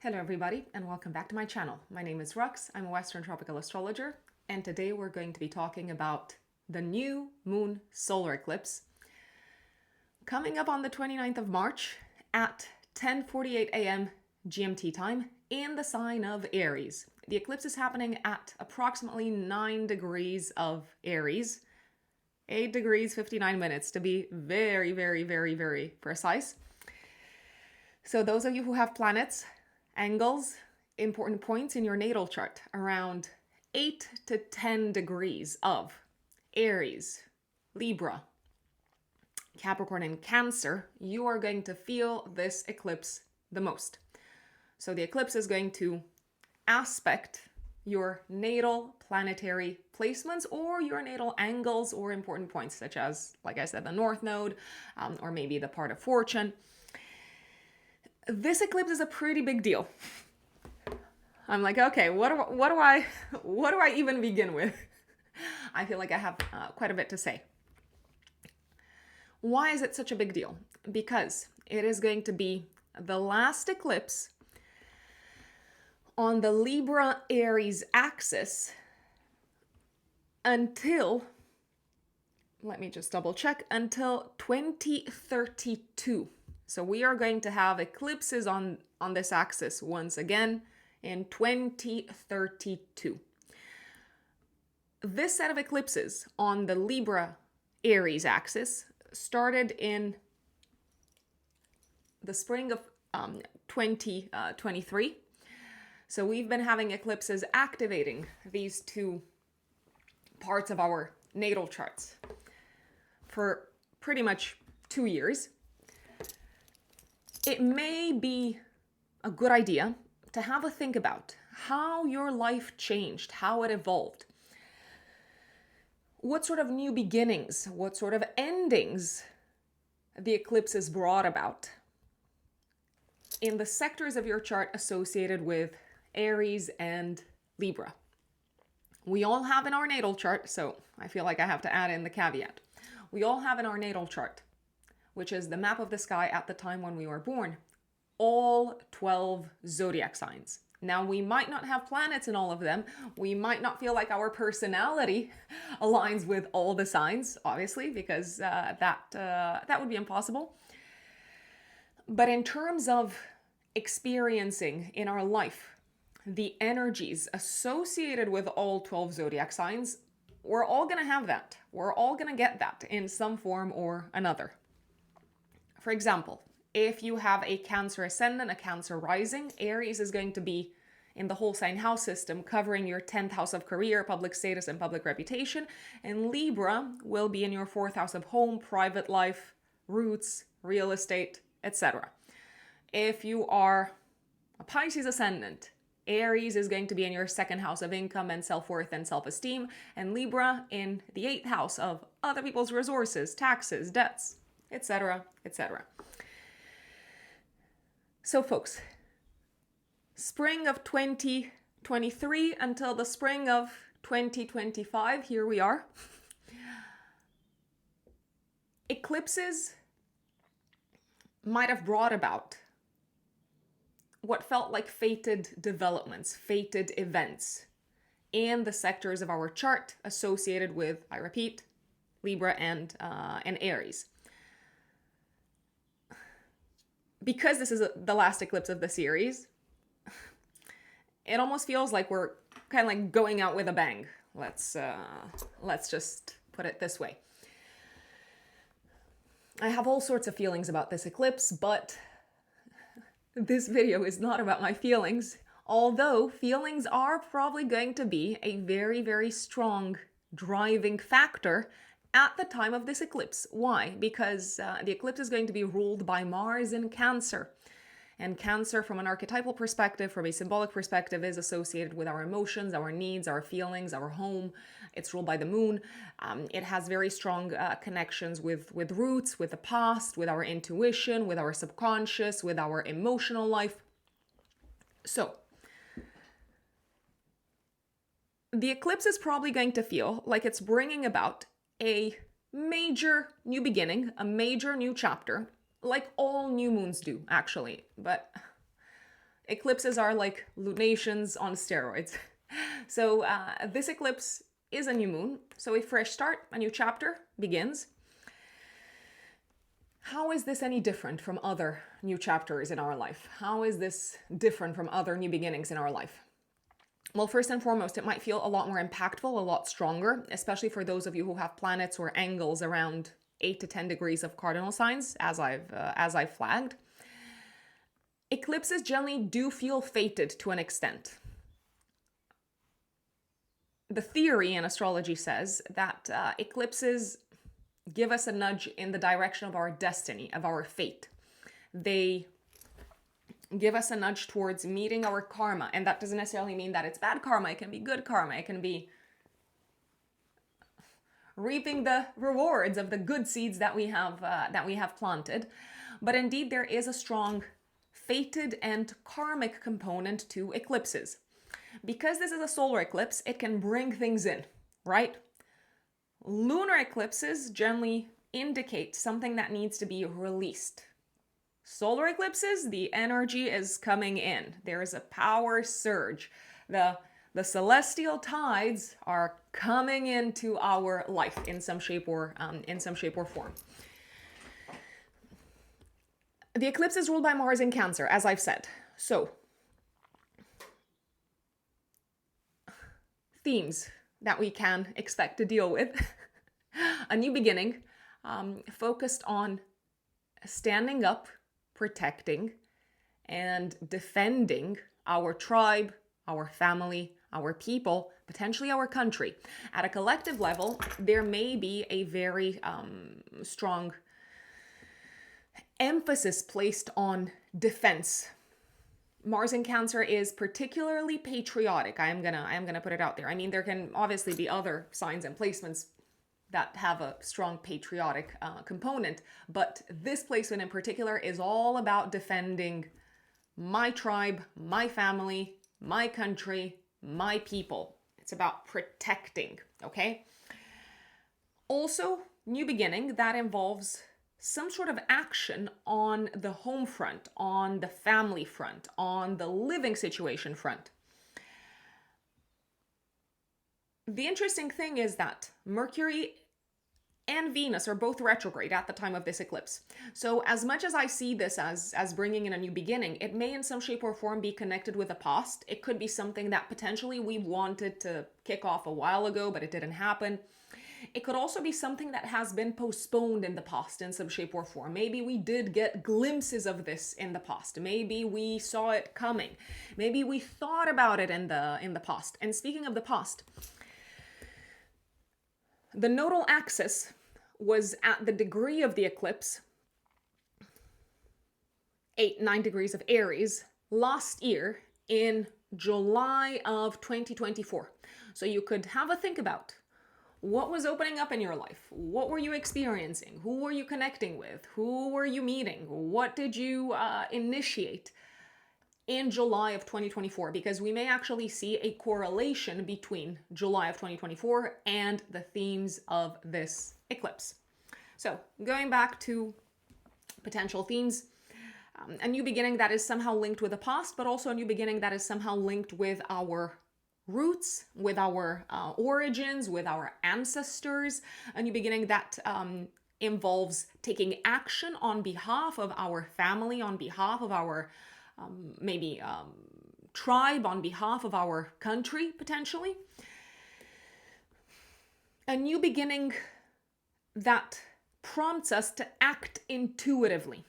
Hello everybody and welcome back to my channel. My name is Rux, I'm a Western tropical astrologer, and today we're going to be talking about the new moon solar eclipse coming up on the 29th of March at 10:48 a.m. GMT time in the sign of Aries. The eclipse is happening at approximately 9 degrees of Aries, 8 degrees 59 minutes to be very precise. So those of you who have planets, angles, important points in your natal chart around 8 to 10 degrees of Aries, Libra, Capricorn, and Cancer, you are going to feel this eclipse the most. So the eclipse is going to aspect your natal planetary placements or your natal angles or important points, such as, like I said, the North Node, or maybe the part of fortune. This eclipse is a pretty big deal. I'm like, okay, what do I even begin with? I feel like I have quite a bit to say. Why is it such a big deal? Because it is going to be the last eclipse on the Libra Aries axis until, let me just double check, until 2032. So we are going to have eclipses on this axis once again in 2032. This set of eclipses on the Libra Aries axis started in the spring of 2023. So we've been having eclipses activating these two parts of our natal charts for pretty much 2 years. It may be a good idea to have a think about how your life changed, how it evolved. What sort of new beginnings, what sort of endings the eclipses brought about in the sectors of your chart associated with Aries and Libra. We all have in our natal chart, so I feel like I have to add in the caveat. We all have in our natal chart, which is the map of the sky at the time when we were born, all 12 zodiac signs. Now, we might not have planets in all of them. We might not feel like our personality aligns with all the signs, obviously, because that would be impossible. But in terms of experiencing in our life the energies associated with all 12 zodiac signs, we're all going to have that. We're all going to get that in some form or another. For example, if you have a Cancer ascendant, a Cancer rising, Aries is going to be in the whole sign house system, covering your 10th house of career, public status, and public reputation. And Libra will be in your 4th house of home, private life, roots, real estate, etc. If you are a Pisces ascendant, Aries is going to be in your 2nd house of income and self-worth and self-esteem, and Libra in the 8th house of other people's resources, taxes, debts, etc., etc. So folks, spring of 2023 until the spring of 2025, here we are. Eclipses might have brought about what felt like fated developments, fated events in the sectors of our chart associated with, I repeat, Libra and Aries. Because this is the last eclipse of the series, it almost feels like we're kind of like going out with a bang. Let's just put it this way. I have all sorts of feelings about this eclipse, but this video is not about my feelings, although feelings are probably going to be a very strong driving factor at the time of this eclipse. Why? Because the eclipse is going to be ruled by Mars in Cancer. And Cancer, from an archetypal perspective, from a symbolic perspective, is associated with our emotions, our needs, our feelings, our home. It's ruled by the moon. It has very strong connections with roots, with the past, with our intuition, with our subconscious, with our emotional life. So, the eclipse is probably going to feel like it's bringing about a major new beginning, a major new chapter, like all new moons do, actually. But Eclipses are like lunations on steroids. So this eclipse is a new moon. So a fresh start, a new chapter begins. How is this any different from other new chapters in our life? How is this different from other new beginnings in our life? Well, first and foremost, it might feel a lot more impactful, a lot stronger, especially for those of you who have planets or angles around 8 to 10 degrees of cardinal signs, as I've flagged. Eclipses generally do feel fated to an extent. The theory in astrology says that eclipses give us a nudge in the direction of our destiny, of our fate. They give us a nudge towards meeting our karma. And that doesn't necessarily mean that it's bad karma. It can be good karma. It can be reaping the rewards of the good seeds that we have planted. But indeed, there is a strong fated and karmic component to eclipses. Because this is a solar eclipse, it can bring things in, right? Lunar eclipses generally indicate something that needs to be released. Solar eclipses, the energy is coming in. There is a power surge. The celestial tides are coming into our life in some shape or form. The eclipse is ruled by Mars in Cancer, as I've said. So, themes that we can expect to deal with. A new beginning, focused on standing up, protecting, and defending our tribe, our family, our people, potentially our country. At a collective level, there may be a very strong emphasis placed on defense. Mars in Cancer is particularly patriotic. I am gonna put it out there. I mean, there can obviously be other signs and placements that have a strong patriotic component, but this placement in particular is all about defending my tribe, my family, my country, my people. It's about protecting, okay? Also, new beginning that involves some sort of action on the home front, on the family front, on the living situation front. The interesting thing is that Mercury and Venus are both retrograde at the time of this eclipse. So as much as I see this as bringing in a new beginning, it may in some shape or form be connected with the past. It could be something that potentially we wanted to kick off a while ago, but it didn't happen. It could also be something that has been postponed in the past in some shape or form. Maybe we did get glimpses of this in the past. Maybe we saw it coming. Maybe we thought about it in the past. And speaking of the past, the nodal axis was at the degree of the eclipse, 8-9 degrees of Aries, last year in July of 2024. So you could have a think about what was opening up in your life? What were you experiencing? Who were you connecting with? Who were you meeting? What did you initiate in July of 2024? Because we may actually see a correlation between July of 2024 and the themes of this eclipse. So going back to potential themes, a new beginning that is somehow linked with the past, but also a new beginning that is somehow linked with our roots, with our origins, with our ancestors, a new beginning that involves taking action on behalf of our family, on behalf of our tribe, on behalf of our country, potentially. A new beginning that prompts us to act intuitively.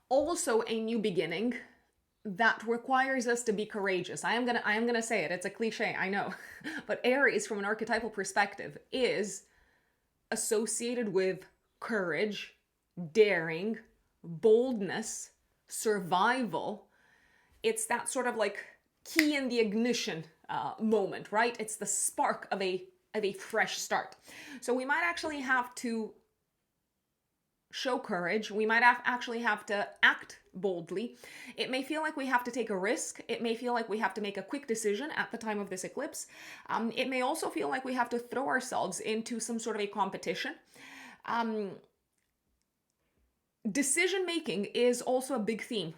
Also a new beginning that requires us to be courageous. I am gonna say it. It's a cliche, I know. But Aries, from an archetypal perspective, is associated with courage, daring, boldness, survival. It's that sort of like key in the ignition moment, right? It's the spark of a fresh start. So we might actually have to show courage. We might actually have to act boldly. It may feel like we have to take a risk. It may feel like we have to make a quick decision at the time of this eclipse. It may also feel like we have to throw ourselves into some sort of a competition. Decision making is also a big theme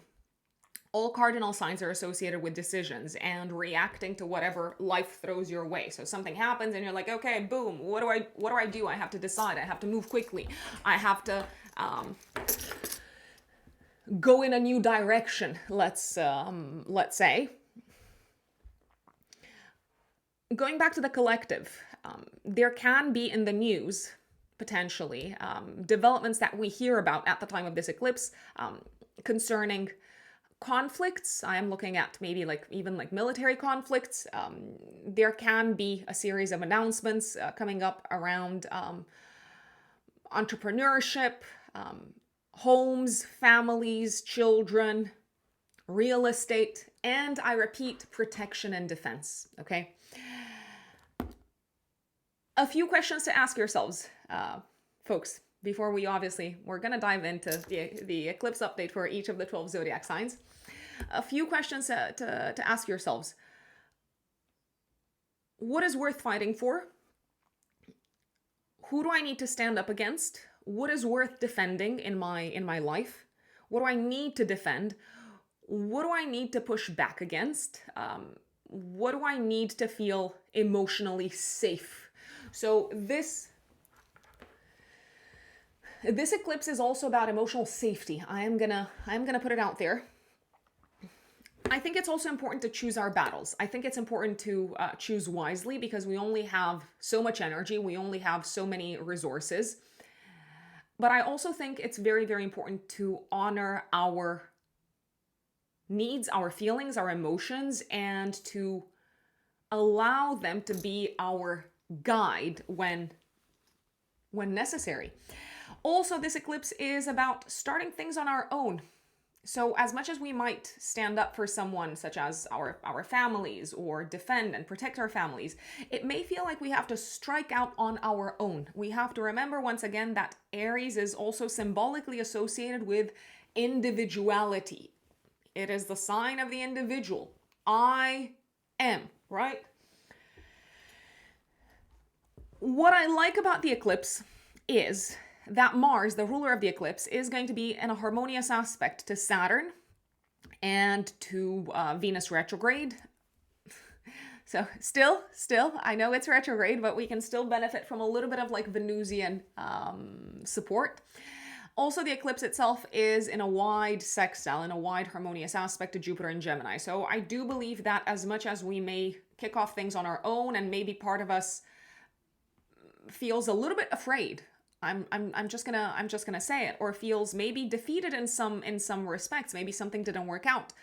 All cardinal signs are associated with decisions and reacting to whatever life throws your way. So something happens and you're like, okay, boom, what do I do? I have to decide. I have to move quickly. I have to go in a new direction. Let's say. Going back to the collective, there can be in the news potentially developments that we hear about at the time of this eclipse concerning conflicts. I am looking at maybe even military conflicts. There can be a series of announcements coming up around entrepreneurship, homes, families, children, real estate, and I repeat, protection and defense. Okay. A few questions to ask yourselves, folks, before we're going to dive into the eclipse update for each of the 12 zodiac signs. A few questions to ask yourselves. What is worth fighting for? Who do I need to stand up against? What is worth defending in my life? What do I need to defend? What do I need to push back against? What do I need to feel emotionally safe? So this eclipse is also about emotional safety. I am gonna put it out there. I think it's also important to choose our battles. I think it's important to choose wisely because we only have so much energy. We only have so many resources. But I also think it's very, very important to honor our needs, our feelings, our emotions, and to allow them to be our guide when necessary. Also, this eclipse is about starting things on our own. So as much as we might stand up for someone such as our families or defend and protect our families, it may feel like we have to strike out on our own. We have to remember once again that Aries is also symbolically associated with individuality. It is the sign of the individual. I am, right? What I like about the eclipse is that Mars, the ruler of the eclipse, is going to be in a harmonious aspect to Saturn and to Venus retrograde. So still, I know it's retrograde, but we can still benefit from a little bit of Venusian support. Also, the eclipse itself is in a wide sextile, in a wide harmonious aspect to Jupiter and Gemini. So I do believe that as much as we may kick off things on our own and maybe part of us feels a little bit afraid, I'm just gonna say it, or feels maybe defeated in some respects, maybe something didn't work out.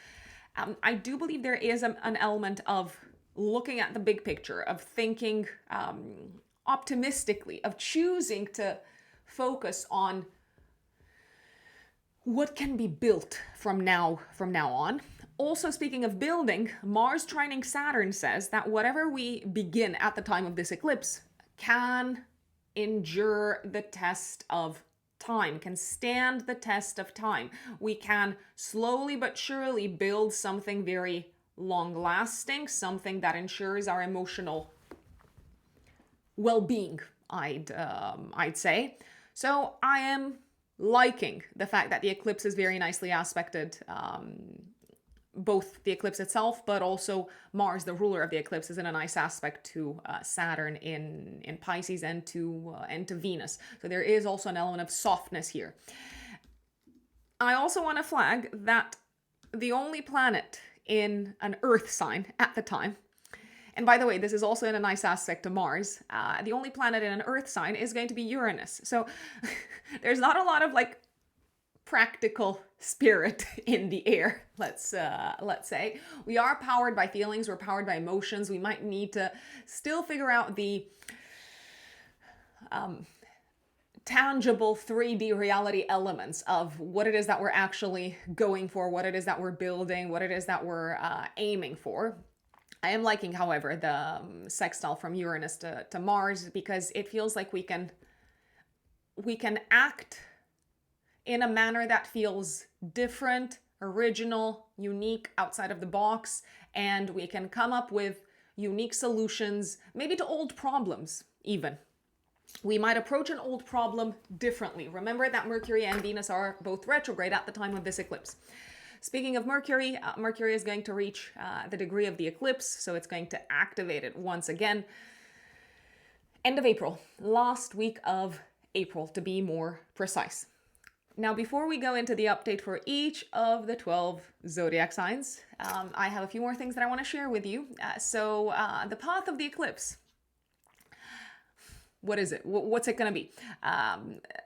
I do believe there is an element of looking at the big picture, of thinking optimistically, of choosing to focus on what can be built from now on. Also, speaking of building, Mars trining Saturn says that whatever we begin at the time of this eclipse can endure the test of time, can stand the test of time. We can slowly but surely build something very long-lasting, something that ensures our emotional well-being, I'd say. So I am liking the fact that the eclipse is very nicely aspected, both the eclipse itself, but also Mars, the ruler of the eclipse, is in a nice aspect to Saturn in Pisces and to Venus. So there is also an element of softness here. I also want to flag that the only planet in an Earth sign at the time, and by the way, this is also in a nice aspect to Mars, the only planet in an Earth sign is going to be Uranus. So there's not a lot of practical spirit in the air, let's say. We are powered by feelings, we're powered by emotions. We might need to still figure out the tangible 3D reality elements of what it is that we're actually going for, what it is that we're building, what it is that we're aiming for. I am liking, however, the sextile from Uranus to Mars, because it feels like we can act in a manner that feels different, original, unique, outside of the box, and we can come up with unique solutions, maybe to old problems even. We might approach an old problem differently. Remember that Mercury and Venus are both retrograde at the time of this eclipse. Speaking of Mercury, Mercury is going to reach the degree of the eclipse, so it's going to activate it once again. End of April, last week of April to be more precise. Now, before we go into the update for each of the 12 zodiac signs, I have a few more things that I want to share with you. So the path of the eclipse. What is it? What's it going to be?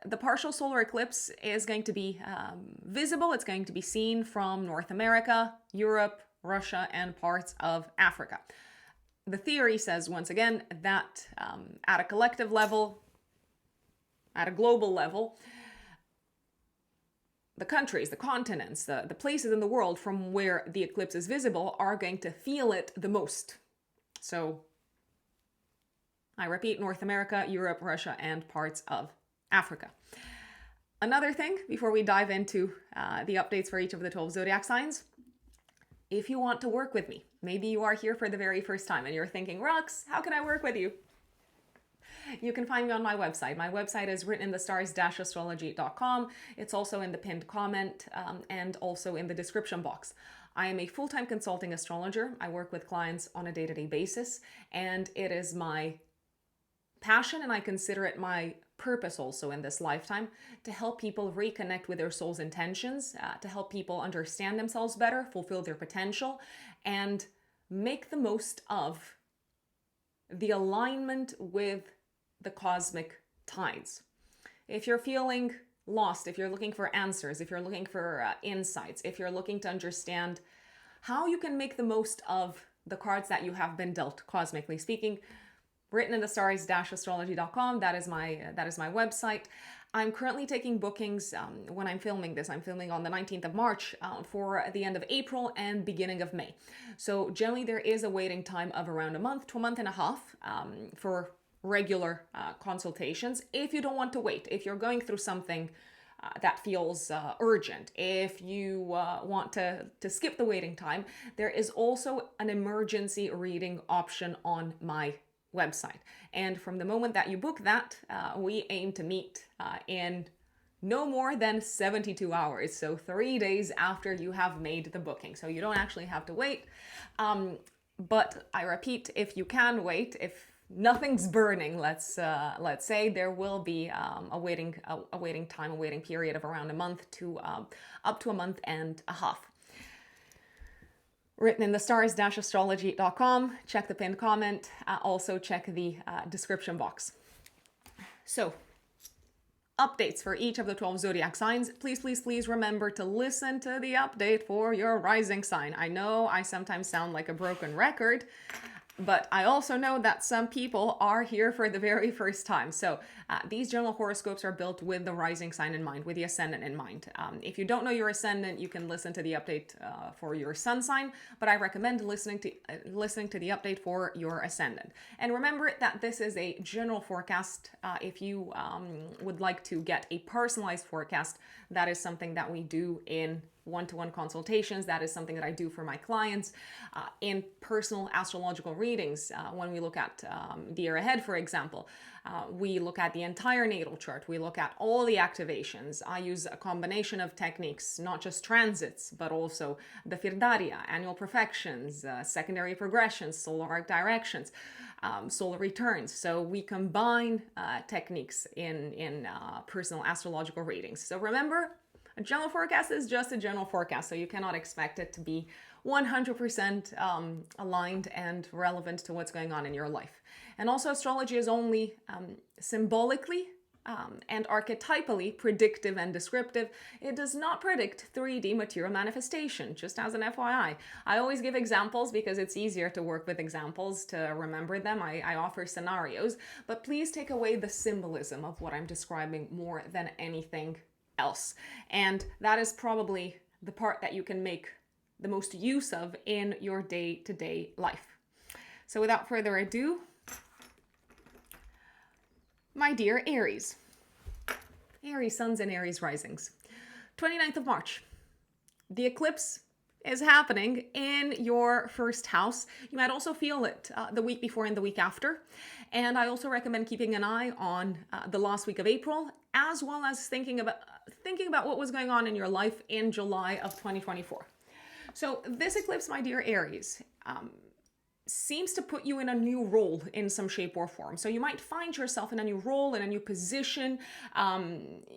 The partial solar eclipse is going to be visible. It's going to be seen from North America, Europe, Russia, and parts of Africa. The theory says, once again, that at a collective level, at a global level, the countries, the continents, the places in the world from where the eclipse is visible are going to feel it the most. So, I repeat, North America, Europe, Russia, and parts of Africa. Another thing, before we dive into the updates for each of the 12 zodiac signs, if you want to work with me, maybe you are here for the very first time and you're thinking, Rox, how can I work with you? You can find me on my website. My website is writteninthestars-astrology.com. It's also in the pinned comment and also in the description box. I am a full-time consulting astrologer. I work with clients on a day-to-day basis, and it is my passion, and I consider it my purpose also in this lifetime, to help people reconnect with their soul's intentions, to help people understand themselves better, fulfill their potential, and make the most of the alignment with the cosmic tides. If you're feeling lost, if you're looking for answers, if you're looking for insights, if you're looking to understand how you can make the most of the cards that you have been dealt, cosmically speaking, writteninthestars-astrology.com. That is my website. I'm currently taking bookings when I'm filming this. I'm filming on the 19th of March for the end of April and beginning of May. So generally there is a waiting time of around a month to a month and a half for regular consultations. If you don't want to wait, if you're going through something that feels urgent, if you want to skip the waiting time, there is also an emergency reading option on my website. And from the moment that you book that, we aim to meet in no more than 72 hours. So 3 days after you have made the booking. So you don't actually have to wait. But I repeat, if you can wait, if nothing's burning, let's say, there will be a waiting time, a waiting period of around a month to up to a month and a half. writteninthestars-astrology.com. Check the pinned comment. Also check the description box. So, updates for each of the 12 zodiac signs. Please remember to listen to the update for your rising sign. I know I sometimes sound like a broken record, but I also know that some people are here for the very first time. So these general horoscopes are built with the rising sign in mind, with the ascendant in mind. If you don't know your ascendant, you can listen to the update for your sun sign, but I recommend listening to the update for your ascendant. And remember that this is a general forecast. If you would like to get a personalized forecast, that is something that we do in one-to-one consultations. That is something that I do for my clients in personal astrological readings. When we look at the year ahead, for example, we look at the entire natal chart. We look at all the activations. I use a combination of techniques, not just transits, but also the Firdaria, annual perfections, secondary progressions, solar arc directions, solar returns. So we combine techniques in personal astrological readings. So remember, a general forecast is just a general forecast, so you cannot expect it to be 100% aligned and relevant to what's going on in your life. And also, astrology is only symbolically and archetypally predictive and descriptive. It does not predict 3D material manifestation, just as an FYI. I always give examples because it's easier to work with examples to remember them. I offer scenarios, but please take away the symbolism of what I'm describing more than anything else. And that is probably the part that you can make the most use of in your day-to-day life. So without further ado, my dear Aries. Aries suns and Aries risings. 29th of March. The eclipse is happening in your first house. You might also feel it the week before and the week after. And I also recommend keeping an eye on the last week of April, as well as thinking thinking about what was going on in your life in July of 2024. So this eclipse, my dear Aries, seems to put you in a new role in some shape or form. So you might find yourself in a new role, in a new position.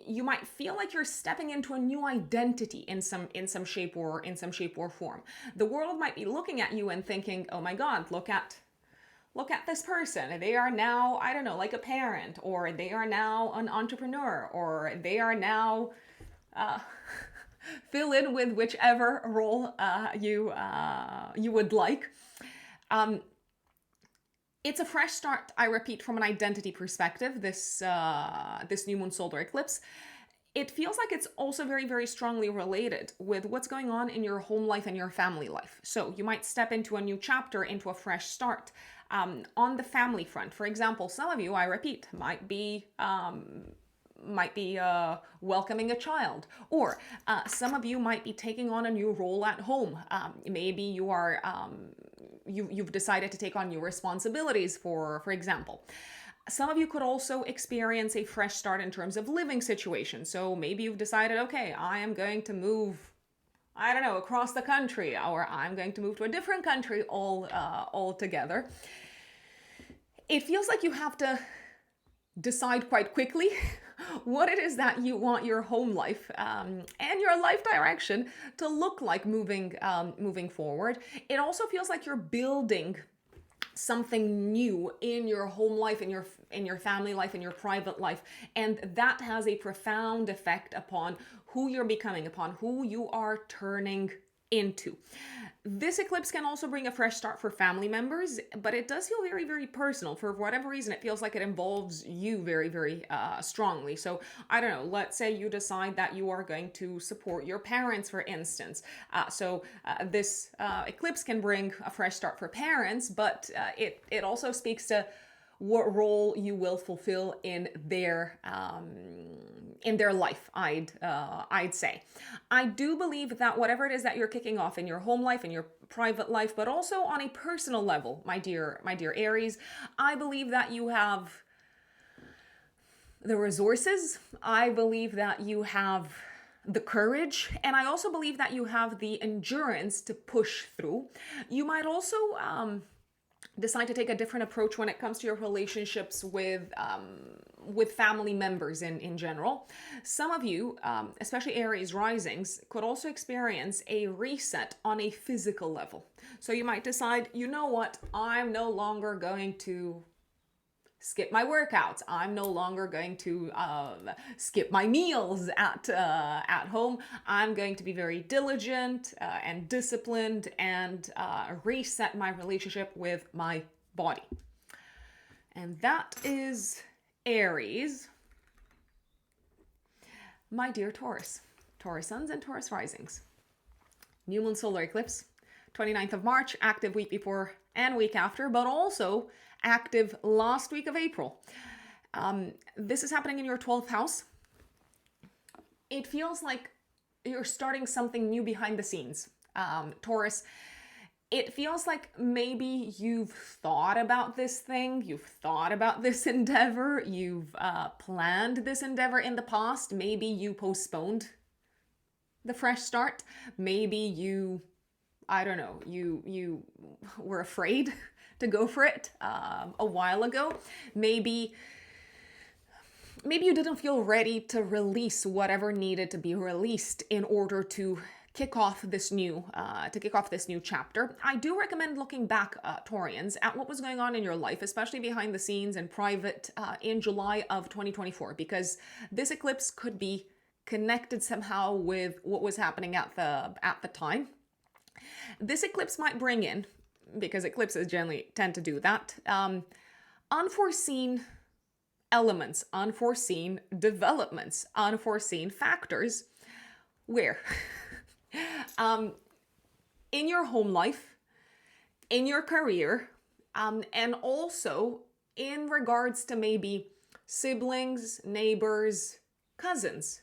You might feel like you're stepping into a new identity in some shape or form. The world might be looking at you and thinking, "Oh my God, look at this person. They are now, I don't know, like a parent, or they are now an entrepreneur, or they are now." Fill in with whichever role you would like. It's a fresh start, I repeat, from an identity perspective, this new moon solar eclipse. It feels like it's also very, very strongly related with what's going on in your home life and your family life. So you might step into a new chapter, into a fresh start. On the family front, for example, some of you, I repeat, might be welcoming a child, or some of you might be taking on a new role at home. Maybe you are you've decided to take on new responsibilities, for example. Some of you could also experience a fresh start in terms of living situation. So maybe you've decided, okay, I am going to move, I don't know, across the country, or I'm going to move to a different country altogether. It feels like you have to decide quite quickly what it is that you want your home life and your life direction to look like moving forward. It also feels like you're building something new in your home life, in your family life, in your private life, and that has a profound effect upon who you're becoming, upon who you are turning into. This eclipse can also bring a fresh start for family members, but it does feel very, very personal. For whatever reason, it feels like it involves you very, very strongly. So I don't know, let's say you decide that you are going to support your parents, for instance. This eclipse can bring a fresh start for parents, but it also speaks to what role you will fulfill in their life, I'd say. I do believe that whatever it is that you're kicking off in your home life, in your private life, but also on a personal level, my dear Aries, I believe that you have the resources. I believe that you have the courage, and I also believe that you have the endurance to push through. You might also decide to take a different approach when it comes to your relationships with family members in general. Some of you, especially Aries risings, could also experience a reset on a physical level. So you might decide, you know what, I'm no longer going to skip my workouts. I'm no longer going to skip my meals at home. I'm going to be very diligent and disciplined and reset my relationship with my body. And that is Aries. My dear Taurus, Taurus suns and Taurus risings. New moon solar eclipse, 29th of March, active week before and week after, but also active last week of April. This is happening in your 12th house. It feels like you're starting something new behind the scenes, Taurus. It feels like maybe you've thought about this thing, you've thought about this endeavor, you've planned this endeavor in the past. Maybe you postponed the fresh start. Maybe you, I don't know, you were afraid to go for it a while ago. Maybe you didn't feel ready to release whatever needed to be released in order to kick off this new chapter. I do recommend looking back, Taurians, at what was going on in your life, especially behind the scenes and private, in July of 2024, because this eclipse could be connected somehow with what was happening at the time. This eclipse might bring in, because eclipses generally tend to do that, unforeseen elements, unforeseen developments, unforeseen factors where in your home life, in your career, and also in regards to maybe siblings, neighbors, cousins,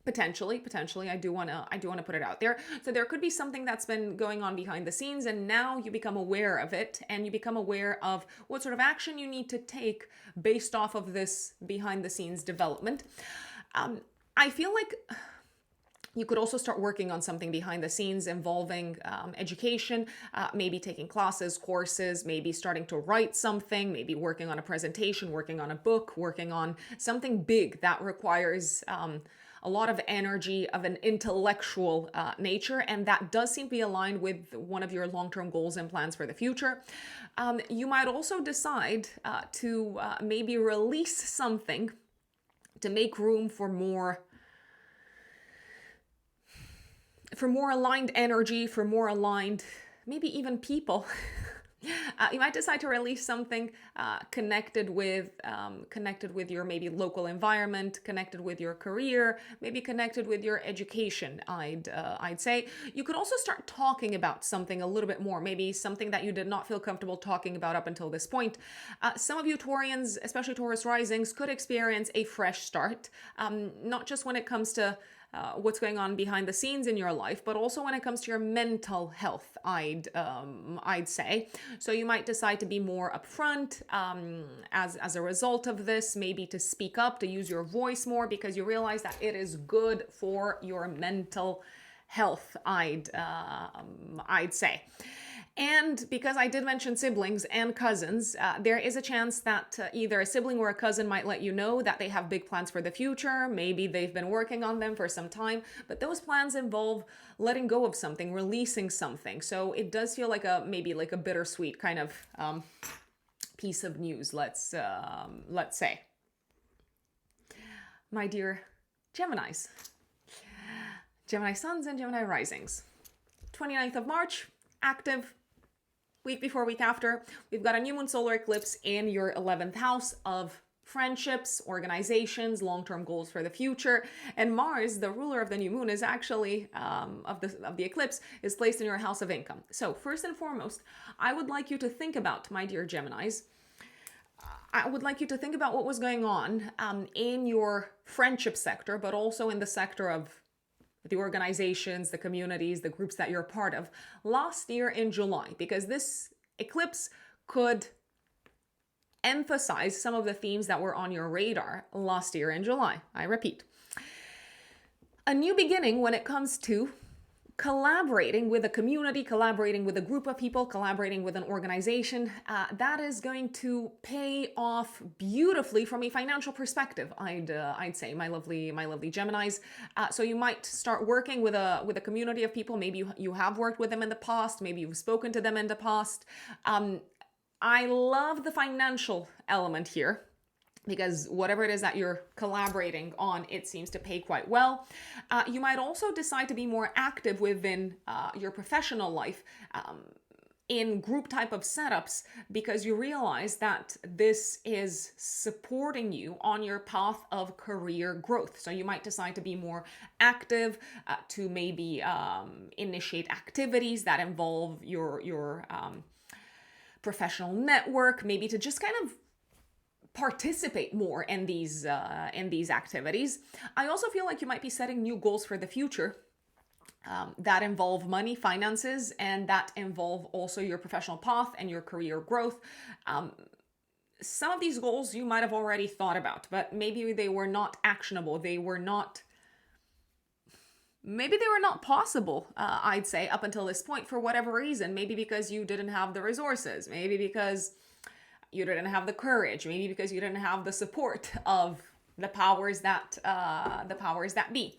potentially, I do want to put it out there. So there could be something that's been going on behind the scenes, and now you become aware of it, and you become aware of what sort of action you need to take based off of this behind the scenes development. I feel like you could also start working on something behind the scenes involving education, maybe taking classes, courses, maybe starting to write something, maybe working on a presentation, working on a book, working on something big that requires a lot of energy of an intellectual nature. And that does seem to be aligned with one of your long-term goals and plans for the future. You might also decide to maybe release something to make room for more aligned energy, for more aligned, maybe even people. You might decide to release something connected with your maybe local environment, connected with your career, maybe connected with your education. I'd say you could also start talking about something a little bit more, maybe something that you did not feel comfortable talking about up until this point. Some of you Taurians, especially Taurus risings, could experience a fresh start, not just when it comes to what's going on behind the scenes in your life, but also when it comes to your mental health, I'd say. So you might decide to be more upfront as a result of this, maybe to speak up, to use your voice more, because you realize that it is good for your mental health, I'd say. And because I did mention siblings and cousins, there is a chance that either a sibling or a cousin might let you know that they have big plans for the future. Maybe they've been working on them for some time, but those plans involve letting go of something, releasing something. So it does feel like maybe like a bittersweet kind of piece of news, let's say. My dear Geminis, Gemini suns and Gemini risings. 29th of March, active. Week before, week after, we've got a new moon solar eclipse in your 11th house of friendships, organizations, long-term goals for the future. And Mars, the ruler of the new moon, is actually of the eclipse, is placed in your house of income. So first and foremost, I would like you to think about, my dear Geminis, I would like you to think about what was going on in your friendship sector, but also in the sector of the organizations, the communities, the groups that you're part of last year in July, because this eclipse could emphasize some of the themes that were on your radar last year in July. I repeat, a new beginning when it comes to collaborating with a community, collaborating with a group of people, collaborating with an organization, that is going to pay off beautifully from a financial perspective, I'd say, my lovely Geminis. So you might start working with a community of people. Maybe you have worked with them in the past. Maybe you've spoken to them in the past. I love the financial element here, because whatever it is that you're collaborating on, it seems to pay quite well. You might also decide to be more active within your professional life in group type of setups, because you realize that this is supporting you on your path of career growth. So you might decide to be more active, to maybe initiate activities that involve your professional network, maybe to just kind of participate more in these activities. I also feel like you might be setting new goals for the future that involve money, finances, and that involve also your professional path and your career growth. Some of these goals you might have already thought about, but maybe they were not actionable. Maybe they were not possible, I'd say, up until this point for whatever reason. Maybe because you didn't have the resources. Maybe because you didn't have the courage, maybe because you didn't have the support of the powers that be.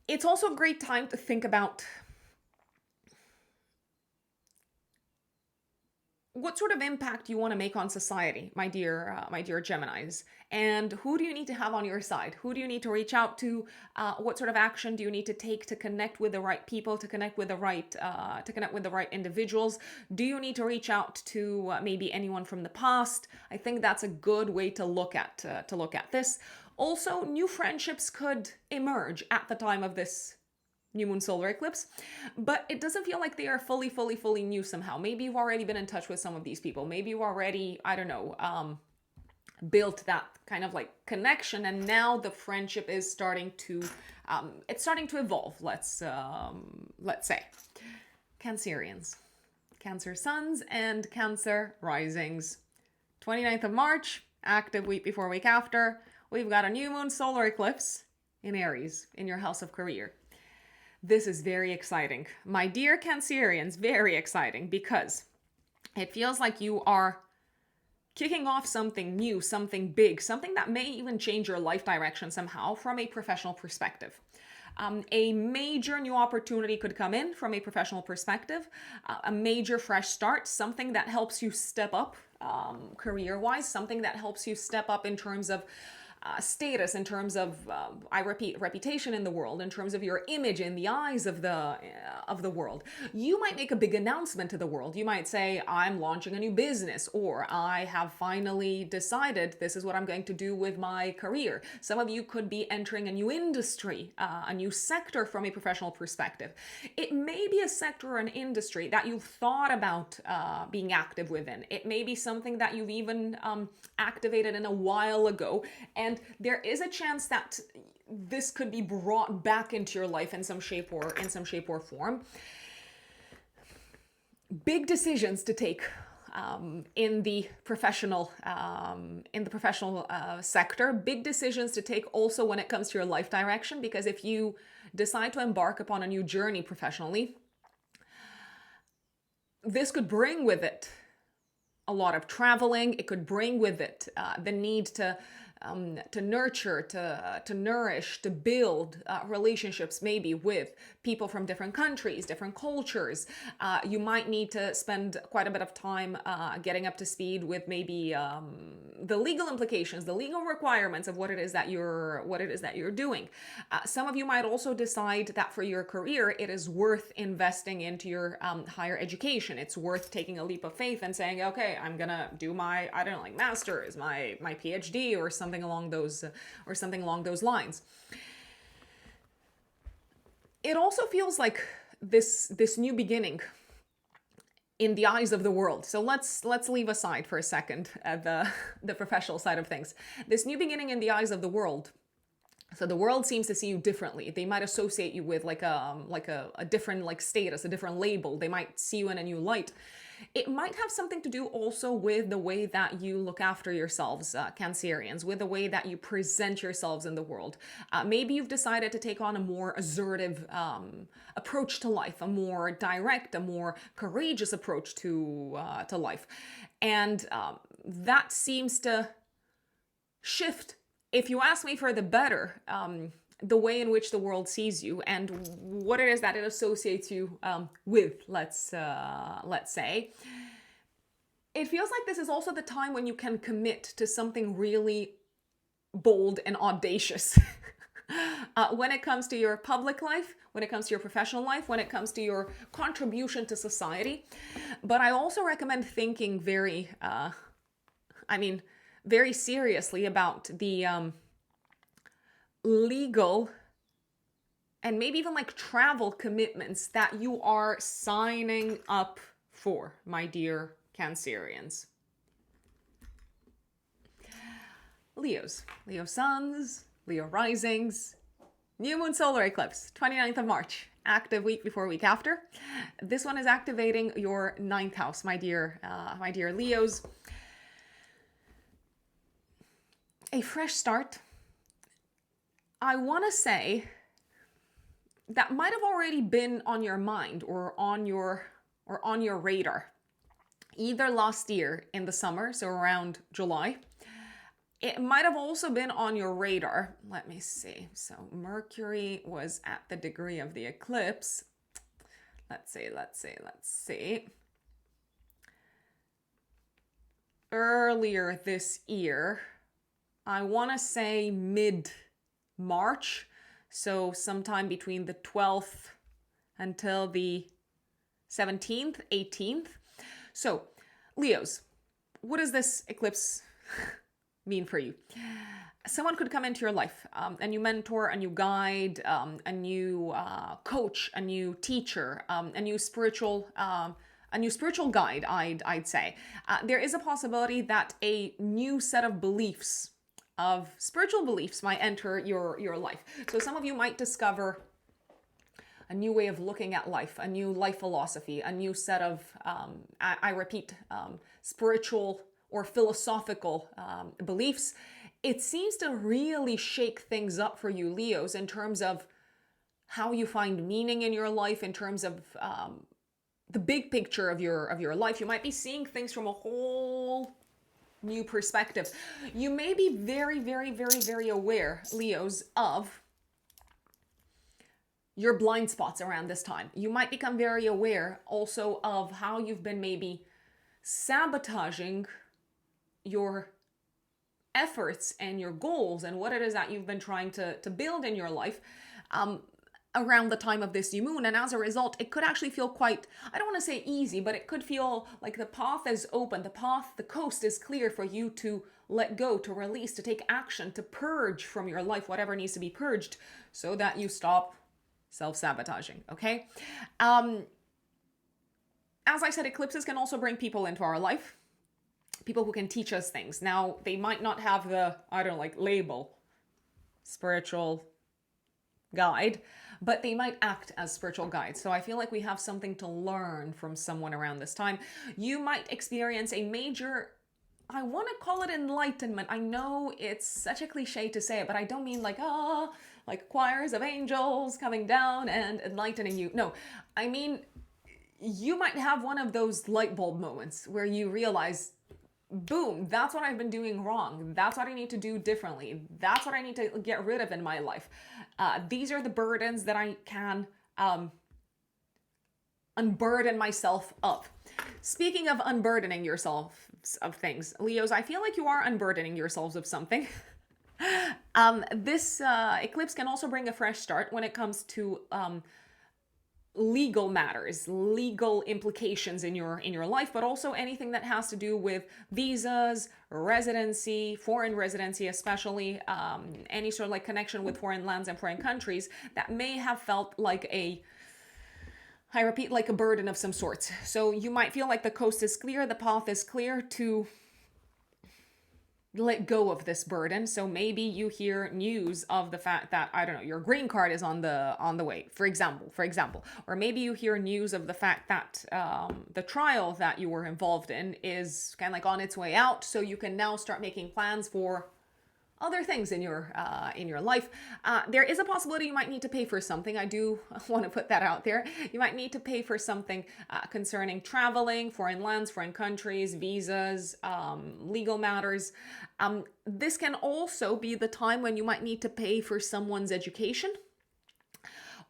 It's also a great time to think about what sort of impact you want to make on society, my dear Geminis, and who do you need to have on your side? Who do you need to reach out to? What sort of action do you need to take to connect with the right people, to connect with the right individuals? Do you need to reach out to maybe anyone from the past? I think that's a good way to look at this. Also, new friendships could emerge at the time of this new moon solar eclipse, but it doesn't feel like they are fully new somehow. Maybe you've already been in touch with some of these people. Maybe you've already, built that kind of like connection, and now the friendship is starting to evolve. Let's say. Cancerians, Cancer suns and Cancer risings. 29th of March, active week before, week after. we've got a new moon solar eclipse in Aries, in your house of career. This is very exciting. My dear Cancerians, very exciting, because it feels like you are kicking off something new, something big, something that may even change your life direction somehow from a professional perspective. A major new opportunity could come in from a professional perspective, a major fresh start, something that helps you step up career-wise, something that helps you step up in terms of status, in terms of, I repeat, reputation in the world, in terms of your image in the eyes of the world. You might make a big announcement to the world. You might say, I'm launching a new business, or I have finally decided this is what I'm going to do with my career. Some of you could be entering a new industry, a new sector from a professional perspective. It may be a sector or an industry that you've thought about being active within. It may be something that you've even activated in a while ago, and there is a chance that this could be brought back into your life in some shape or form. Big decisions to take in the professional sector. Big decisions to take also when it comes to your life direction, because if you decide to embark upon a new journey professionally, this could bring with it a lot of traveling. It could bring with it the need to nurture, to nourish, to build relationships maybe with people from different countries, different cultures. You might need to spend quite a bit of time getting up to speed with maybe the legal implications, the legal requirements of what it is that you're doing. Some of you might also decide that for your career, it is worth investing into your higher education. It's worth taking a leap of faith and saying, okay, I'm gonna do my, I don't know, like master's, my PhD, or something along those lines. It also feels like this new beginning in the eyes of the world. So let's leave aside for a second the professional side of things. This new beginning in the eyes of the world. So the world seems to see you differently. They might associate you with like a different like status, a different label. They might see you in a new light. It might have something to do also with the way that you look after yourselves, Cancerians, with the way that you present yourselves in the world. Maybe you've decided to take on a more assertive approach to life, a more direct, a more courageous approach to life. And that seems to shift, if you ask me, for the better, the way in which the world sees you and what it is that it associates you with, let's say. It feels like this is also the time when you can commit to something really bold and audacious. When it comes to your public life, when it comes to your professional life, when it comes to your contribution to society. But I also recommend thinking very seriously about the legal and maybe even like travel commitments that you are signing up for, my dear Cancerians. Leos, Leo suns, Leo risings, new moon solar eclipse, 29th of March, active week before week after. This one is activating your 9th house, my dear Leos. A fresh start. I want to say that might have already been on your mind or on your radar, either last year in the summer, so around July. It might have also been on your radar. Let me see. So Mercury was at the degree of the eclipse. Let's see. Earlier this year, I want to say mid-March, so sometime between the 12th until the 17th, 18th. So, Leos, what does this eclipse mean for you? Someone could come into your life, a new mentor, a new guide, a new coach, a new teacher, a new spiritual guide, I'd say. There is a possibility that a new set of beliefs, of spiritual beliefs, might enter your life. So some of you might discover a new way of looking at life, a new life philosophy, a new set of, spiritual or philosophical beliefs. it seems to really shake things up for you, Leos, in terms of how you find meaning in your life, in terms of the big picture of your life. You might be seeing things from a whole new perspective. You may be very, very, very, very aware, Leos, of your blind spots around this time. You might become very aware also of how you've been maybe sabotaging your efforts and your goals and what it is that you've been trying to build in your life around the time of this new moon. And as a result, it could actually feel quite, I don't want to say easy, but it could feel like the path is open, the coast is clear for you to let go, to release, to take action, to purge from your life whatever needs to be purged so that you stop self-sabotaging, okay? As I said, eclipses can also bring people into our life, people who can teach us things. Now, they might not have the, I don't know, like label, spiritual guide, but they might act as spiritual guides. So I feel like we have something to learn from someone around this time. You might experience a major, I want to call it enlightenment. I know it's such a cliche to say it, but I don't mean like, like choirs of angels coming down and enlightening you. No, I mean, you might have one of those light bulb moments where you realize, boom, that's what I've been doing wrong. That's what I need to do differently. That's what I need to get rid of in my life. These are the burdens that I can unburden myself of. Speaking of unburdening yourself of things, Leos, I feel like you are unburdening yourselves of something. This eclipse can also bring a fresh start when it comes to legal matters, legal implications in your life, but also anything that has to do with visas, residency, foreign residency, especially any sort of like connection with foreign lands and foreign countries that may have felt like I repeat, like a burden of some sort. So you might feel like the coast is clear, the path is clear to let go of this burden. So maybe you hear news of the fact that, I don't know, your green card is on the way, for example, or maybe you hear news of the fact that the trial that you were involved in is kind of like on its way out. So you can now start making plans for other things in your life. There is a possibility you might need to pay for something. I do want to put that out there. You might need to pay for something concerning traveling, foreign lands, foreign countries, visas, legal matters. This can also be the time when you might need to pay for someone's education,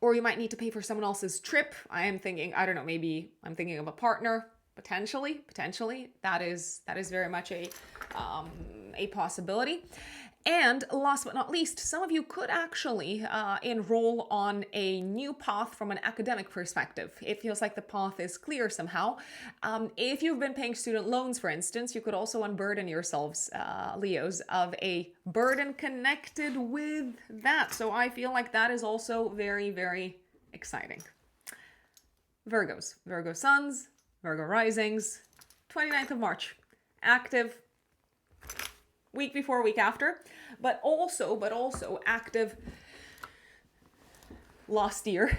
or you might need to pay for someone else's trip. I am thinking, I don't know, maybe I'm thinking of a partner. Potentially, that is very much a possibility. And last but not least, some of you could actually enroll on a new path from an academic perspective. It feels like the path is clear somehow. If you've been paying student loans, for instance, you could also unburden yourselves, Leos, of a burden connected with that. So I feel like that is also very, very exciting. Virgos, Virgo suns, Virgo risings, 29th of March, active week before, week after, but also active last year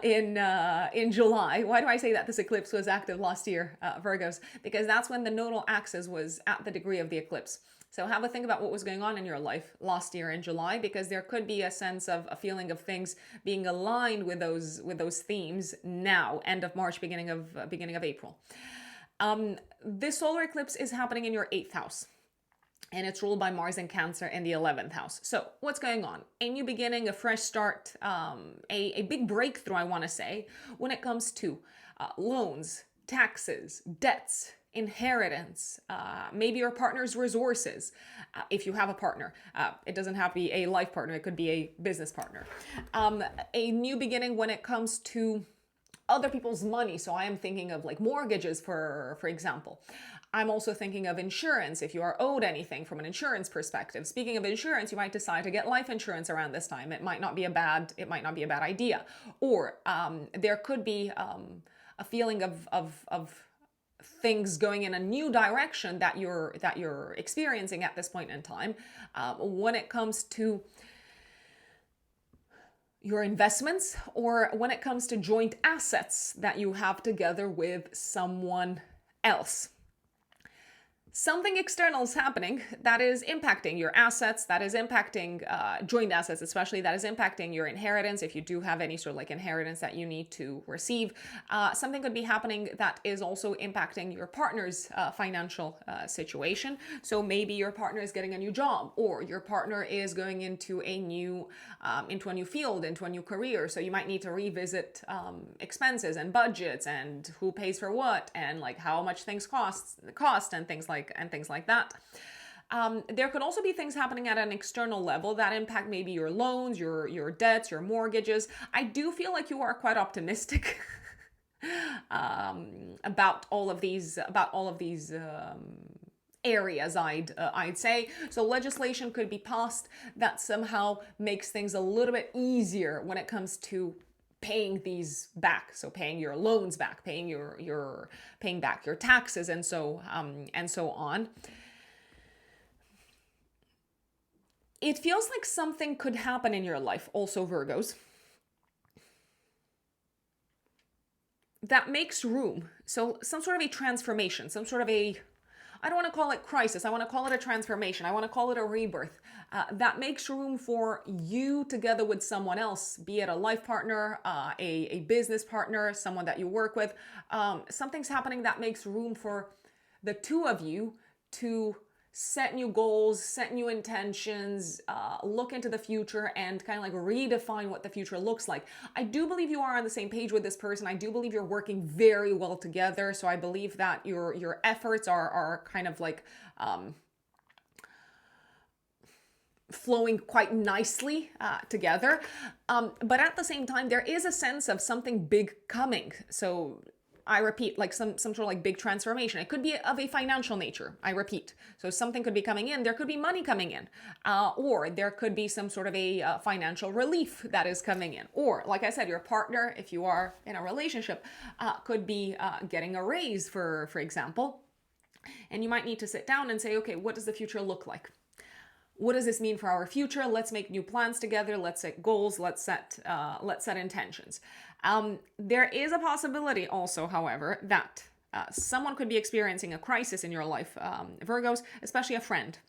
in July. Why do I say that this eclipse was active last year, Virgos? Because that's when the nodal axis was at the degree of the eclipse. So have a think about what was going on in your life last year in July, because there could be a sense of a feeling of things being aligned with those themes now, end of March, beginning of April. This solar eclipse is happening in your 8th house, and it's ruled by Mars in Cancer in the 11th house. So what's going on? A new beginning, a fresh start, a big breakthrough, I want to say, when it comes to loans, taxes, debts, inheritance, maybe your partner's resources, if you have a partner. It doesn't have to be a life partner, it could be a business partner. A new beginning when it comes to other people's money. So I am thinking of like mortgages, for example. I'm also thinking of insurance, if you are owed anything from an insurance perspective. Speaking of insurance, you might decide to get life insurance around this time. It might not be a bad idea. Or there could be a feeling of things going in a new direction that you're experiencing at this point in time. When it comes to your investments, or when it comes to joint assets that you have together with someone else. something external is happening that is impacting your assets, that is impacting joint assets, especially that is impacting your inheritance. If you do have any sort of like inheritance that you need to receive, something could be happening that is also impacting your partner's financial situation. So maybe your partner is getting a new job, or your partner is going into a new field, into a new career. So you might need to revisit expenses and budgets and who pays for what and like how much things cost and things like that. There could also be things happening at an external level that impact maybe your loans, your debts, your mortgages. I do feel like you are quite optimistic about all of these areas, I'd say. So legislation could be passed that somehow makes things a little bit easier when it comes to paying these back. So paying your loans back, paying back your taxes, and so on. It feels like something could happen in your life, also Virgos, that makes room. So some sort of a transformation, some sort of I don't want to call it crisis. I want to call it a transformation. I want to call it a rebirth that makes room for you together with someone else, be it a life partner, a business partner, someone that you work with. Something's happening that makes room for the two of you to set new goals, set new intentions, look into the future, and kind of like redefine what the future looks like. I do believe you are on the same page with this person. I do believe you're working very well together. So I believe that your efforts are kind of like flowing quite nicely together. But at the same time, there is a sense of something big coming. So I repeat, like some sort of like big transformation. It could be of a financial nature. I repeat. So something could be coming in. There could be money coming in, or there could be some sort of a financial relief that is coming in. Or, like I said, your partner, if you are in a relationship, could be getting a raise, for example. And you might need to sit down and say, okay, what does the future look like? What does this mean for our future? Let's make new plans together. Let's set goals. Let's set intentions. There is a possibility also, however, that someone could be experiencing a crisis in your life, Virgos, especially a friend.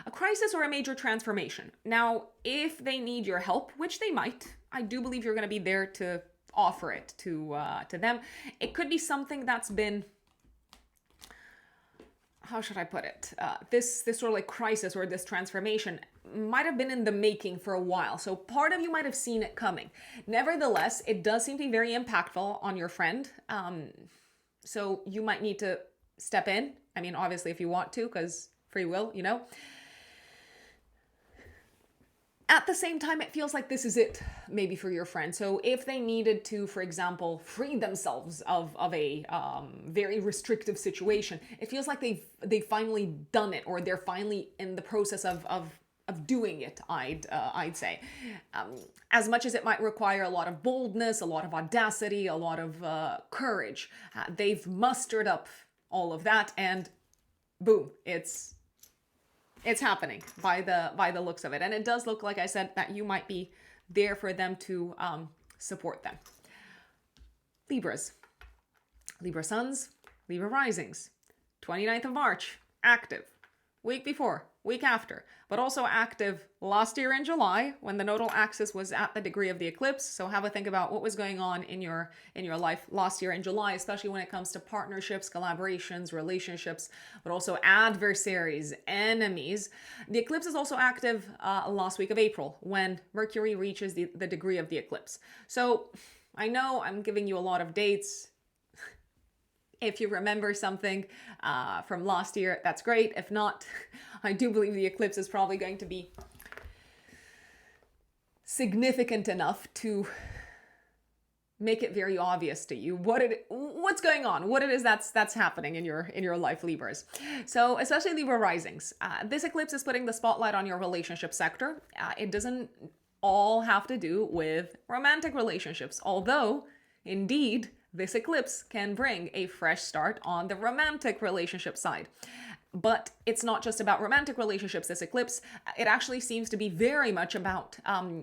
A crisis or a major transformation. Now, if they need your help, which they might, I do believe you're going to be there to offer it to them. It could be something that's been, how should I put it? This sort of like crisis or this transformation might have been in the making for a while. So part of you might have seen it coming. Nevertheless, it does seem to be very impactful on your friend. So you might need to step in. I mean, obviously, if you want to, because free will, you know. At the same time, it feels like this is it, maybe for your friend. So if they needed to, for example, free themselves of a very restrictive situation, it feels like they've finally done it, or they're finally in the process of doing it, I'd say. As much as it might require a lot of boldness, a lot of audacity, a lot of courage, they've mustered up all of that, and boom, it's happening by the looks of it. And it does look, like I said, that you might be there for them to support them. Libras. Libra suns, Libra risings. 29th of March, active. Week before, week after, but also active last year in July when the nodal axis was at the degree of the eclipse. So have a think about what was going on in your life last year in July, especially when it comes to partnerships, collaborations, relationships, but also adversaries, enemies. The eclipse is also active last week of April when Mercury reaches the degree of the eclipse. So I know I'm giving you a lot of dates. If you remember something from last year, that's great. If not, I do believe the eclipse is probably going to be significant enough to make it very obvious to you what's going on, what it is that's happening in your life, Libras. So especially Libra risings, this eclipse is putting the spotlight on your relationship sector. It doesn't all have to do with romantic relationships, although indeed this eclipse can bring a fresh start on the romantic relationship side. But it's not just about romantic relationships, this eclipse. It actually seems to be very much about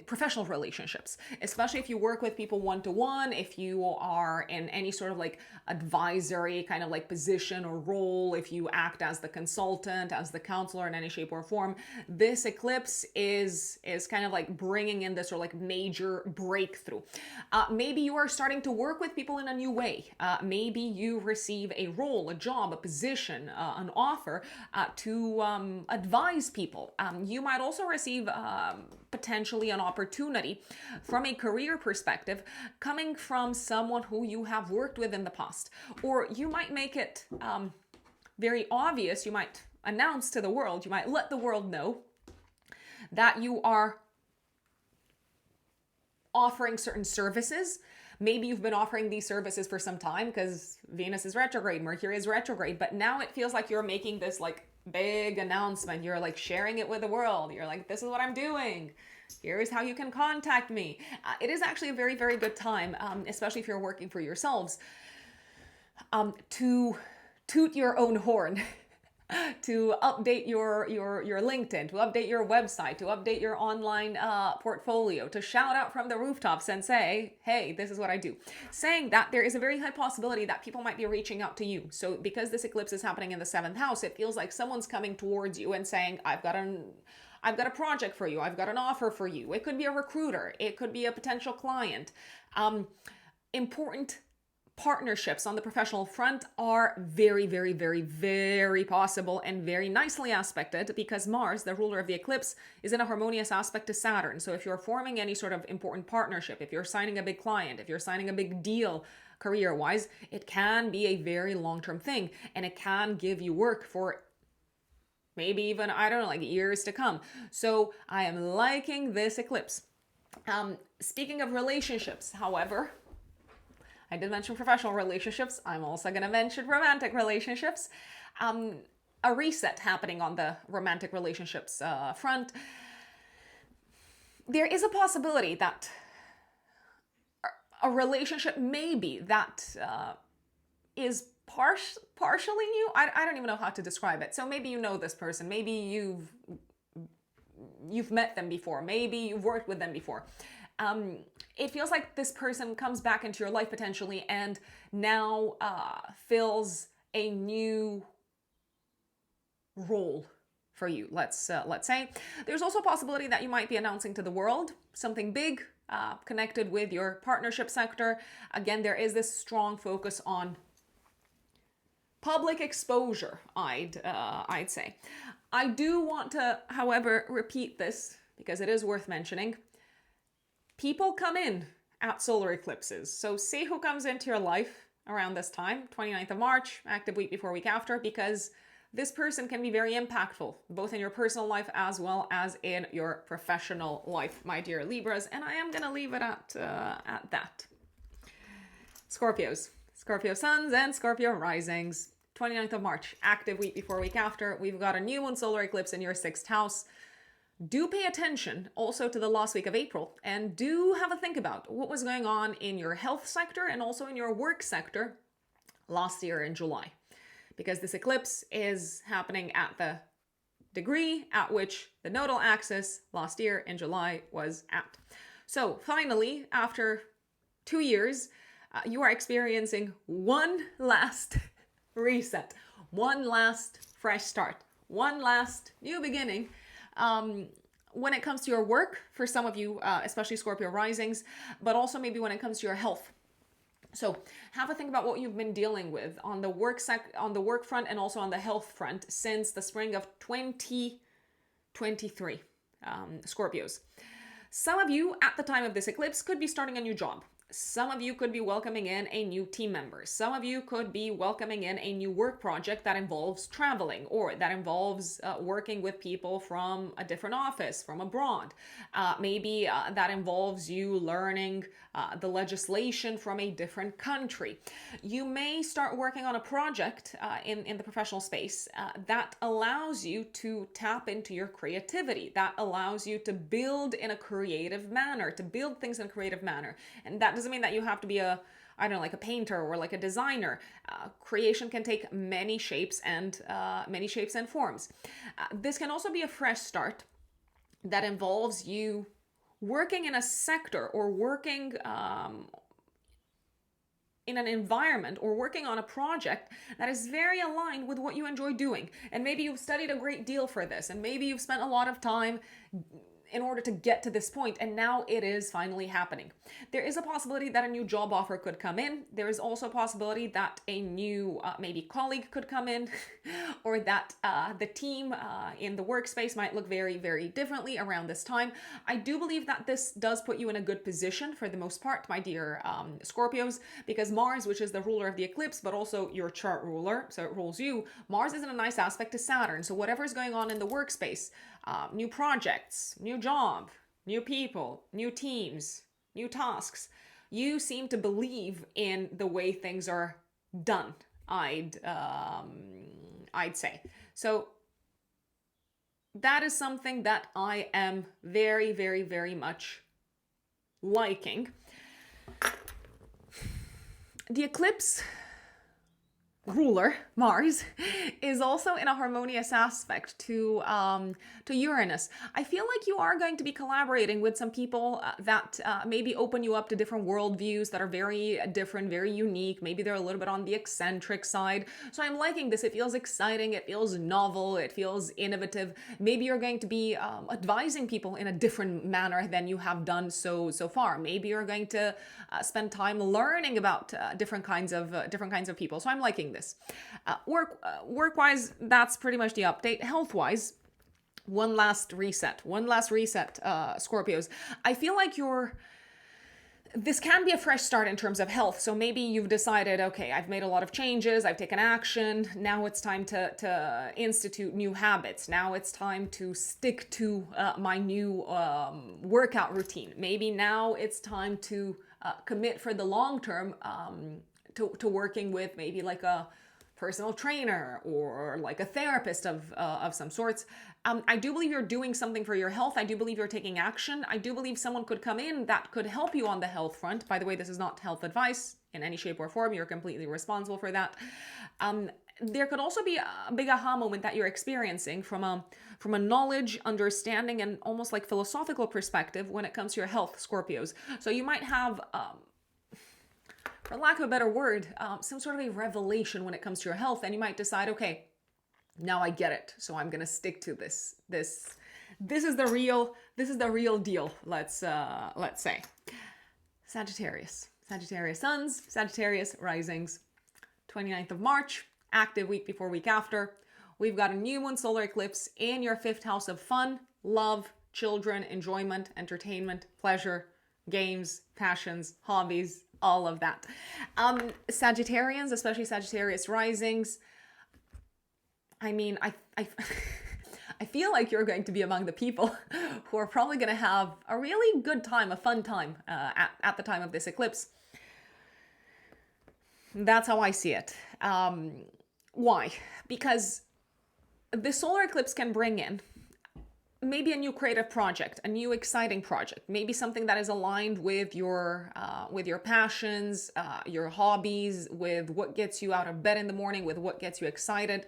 professional relationships, especially if you work with people one-to-one, if you are in any sort of like advisory kind of like position or role, if you act as the consultant, as the counselor in any shape or form. This eclipse is kind of like bringing in this sort of like major breakthrough. Maybe you are starting to work with people in a new way. Maybe you receive a role, a job, a position, an offer to advise people. You might also receive potentially an opportunity from a career perspective coming from someone who you have worked with in the past. Or you might make it very obvious, you might announce to the world, you might let the world know that you are offering certain services. Maybe you've been offering these services for some time because Venus is retrograde, Mercury is retrograde, but now it feels like you're making this like big announcement. You're like sharing it with the world. You're like, this is what I'm doing. Here's how you can contact me. It is actually a very, very good time, especially if you're working for yourselves, to toot your own horn. To update your LinkedIn, to update your website, to update your online portfolio, to shout out from the rooftops and say, hey, this is what I do. Saying that, there is a very high possibility that people might be reaching out to you. So because this eclipse is happening in the 7th house, it feels like someone's coming towards you and saying, I've got a project for you. I've got an offer for you. It could be a recruiter. It could be a potential client. Important partnerships on the professional front are very, very, very, very possible and very nicely aspected because Mars, the ruler of the eclipse, is in a harmonious aspect to Saturn. So if you're forming any sort of important partnership, if you're signing a big client, if you're signing a big deal career-wise, it can be a very long-term thing and it can give you work for maybe even, I don't know, like years to come. So I am liking this eclipse. Speaking of relationships, however, I did mention professional relationships. I'm also going to mention romantic relationships. A reset happening on the romantic relationships front. There is a possibility that a relationship maybe that is partially new. I don't even know how to describe it. So maybe you know this person. Maybe you've met them before. Maybe you've worked with them before. It feels like this person comes back into your life potentially and now fills a new role for you. Let's say there's also a possibility that you might be announcing to the world something big connected with your partnership sector. Again, there is this strong focus on public exposure. I'd say. I do want to, however, repeat this because it is worth mentioning. People come in at solar eclipses. So see who comes into your life around this time, 29th of March, active week before, week after, because this person can be very impactful, both in your personal life as well as in your professional life, my dear Libras. And I am going to leave it at that. Scorpios, Scorpio suns and Scorpio risings, 29th of March, active week before, week after. We've got a new moon solar eclipse in your 6th house. Do pay attention also to the last week of April and do have a think about what was going on in your health sector and also in your work sector last year in July. Because this eclipse is happening at the degree at which the nodal axis last year in July was at. So finally, after 2 years, you are experiencing one last reset, one last fresh start, one last new beginning. When it comes to your work, for some of you, especially Scorpio risings, but also maybe when it comes to your health. So have a think about what you've been dealing with on the work front and also on the health front since the spring of 2023, Scorpios. Some of you at the time of this eclipse could be starting a new job. Some of you could be welcoming in a new team member. Some of you could be welcoming in a new work project that involves traveling or that involves working with people from a different office, from abroad. Maybe that involves you learning the legislation from a different country. You may start working on a project in the professional space that allows you to tap into your creativity, that allows you to build in a creative manner, to build things in a creative manner. And that doesn't mean that you have to be I don't know, like a painter or like a designer. Creation can take many shapes and forms. This can also be a fresh start that involves you working in a sector or working in an environment or working on a project that is very aligned with what you enjoy doing. And maybe you've studied a great deal for this, and maybe you've spent a lot of time in order to get to this point, and now it is finally happening. There is a possibility that a new job offer could come in. There is also a possibility that a new maybe colleague could come in, or that the team in the workspace might look very, very differently around this time. I do believe that this does put you in a good position for the most part, my dear Scorpios, because Mars, which is the ruler of the eclipse, but also your chart ruler, so it rules you, Mars is in a nice aspect to Saturn. So whatever is going on in the workspace, new projects, new job, new people, new teams, new tasks, you seem to believe in the way things are done, I'd say. So that is something that I am very, very, very much liking. The eclipse ruler, Mars, is also in a harmonious aspect to Uranus. I feel like you are going to be collaborating with some people that maybe open you up to different worldviews that are very different, very unique. Maybe they're a little bit on the eccentric side. So I'm liking this. It feels exciting. It feels novel. It feels innovative. Maybe you're going to be advising people in a different manner than you have done so far. Maybe you're going to spend time learning about different kinds of people. So I'm liking this. Work-wise, that's pretty much the update. Health-wise, one last reset, Scorpios. I feel like this can be a fresh start in terms of health. So maybe you've decided, okay, I've made a lot of changes, I've taken action. Now it's time to institute new habits. Now it's time to stick to my new workout routine. Maybe now it's time to commit for the long term to working with maybe like a personal trainer or like a therapist of some sorts. I do believe you're doing something for your health. I do believe you're taking action. I do believe someone could come in that could help you on the health front. By the way, this is not health advice in any shape or form. You're completely responsible for that. There could also be a big aha moment that you're experiencing from a knowledge, understanding, and almost like philosophical perspective when it comes to your health, Scorpios. So you might have for lack of a better word, some sort of a revelation when it comes to your health, and you might decide, okay, now I get it, so I'm gonna stick to this. This is the real deal. Let's say, Sagittarius suns, Sagittarius risings, 29th of March, active week before, week after. We've got a new moon solar eclipse in your 5th house of fun, love, children, enjoyment, entertainment, pleasure, games, passions, hobbies, all of that. Sagittarians, especially Sagittarius risings, I mean, I feel like you're going to be among the people who are probably going to have a really good time, a fun time at the time of this eclipse. That's how I see it. Why? Because the solar eclipse can bring in maybe a new creative project, a new exciting project, maybe something that is aligned with your passions, your hobbies, with what gets you out of bed in the morning, with what gets you excited.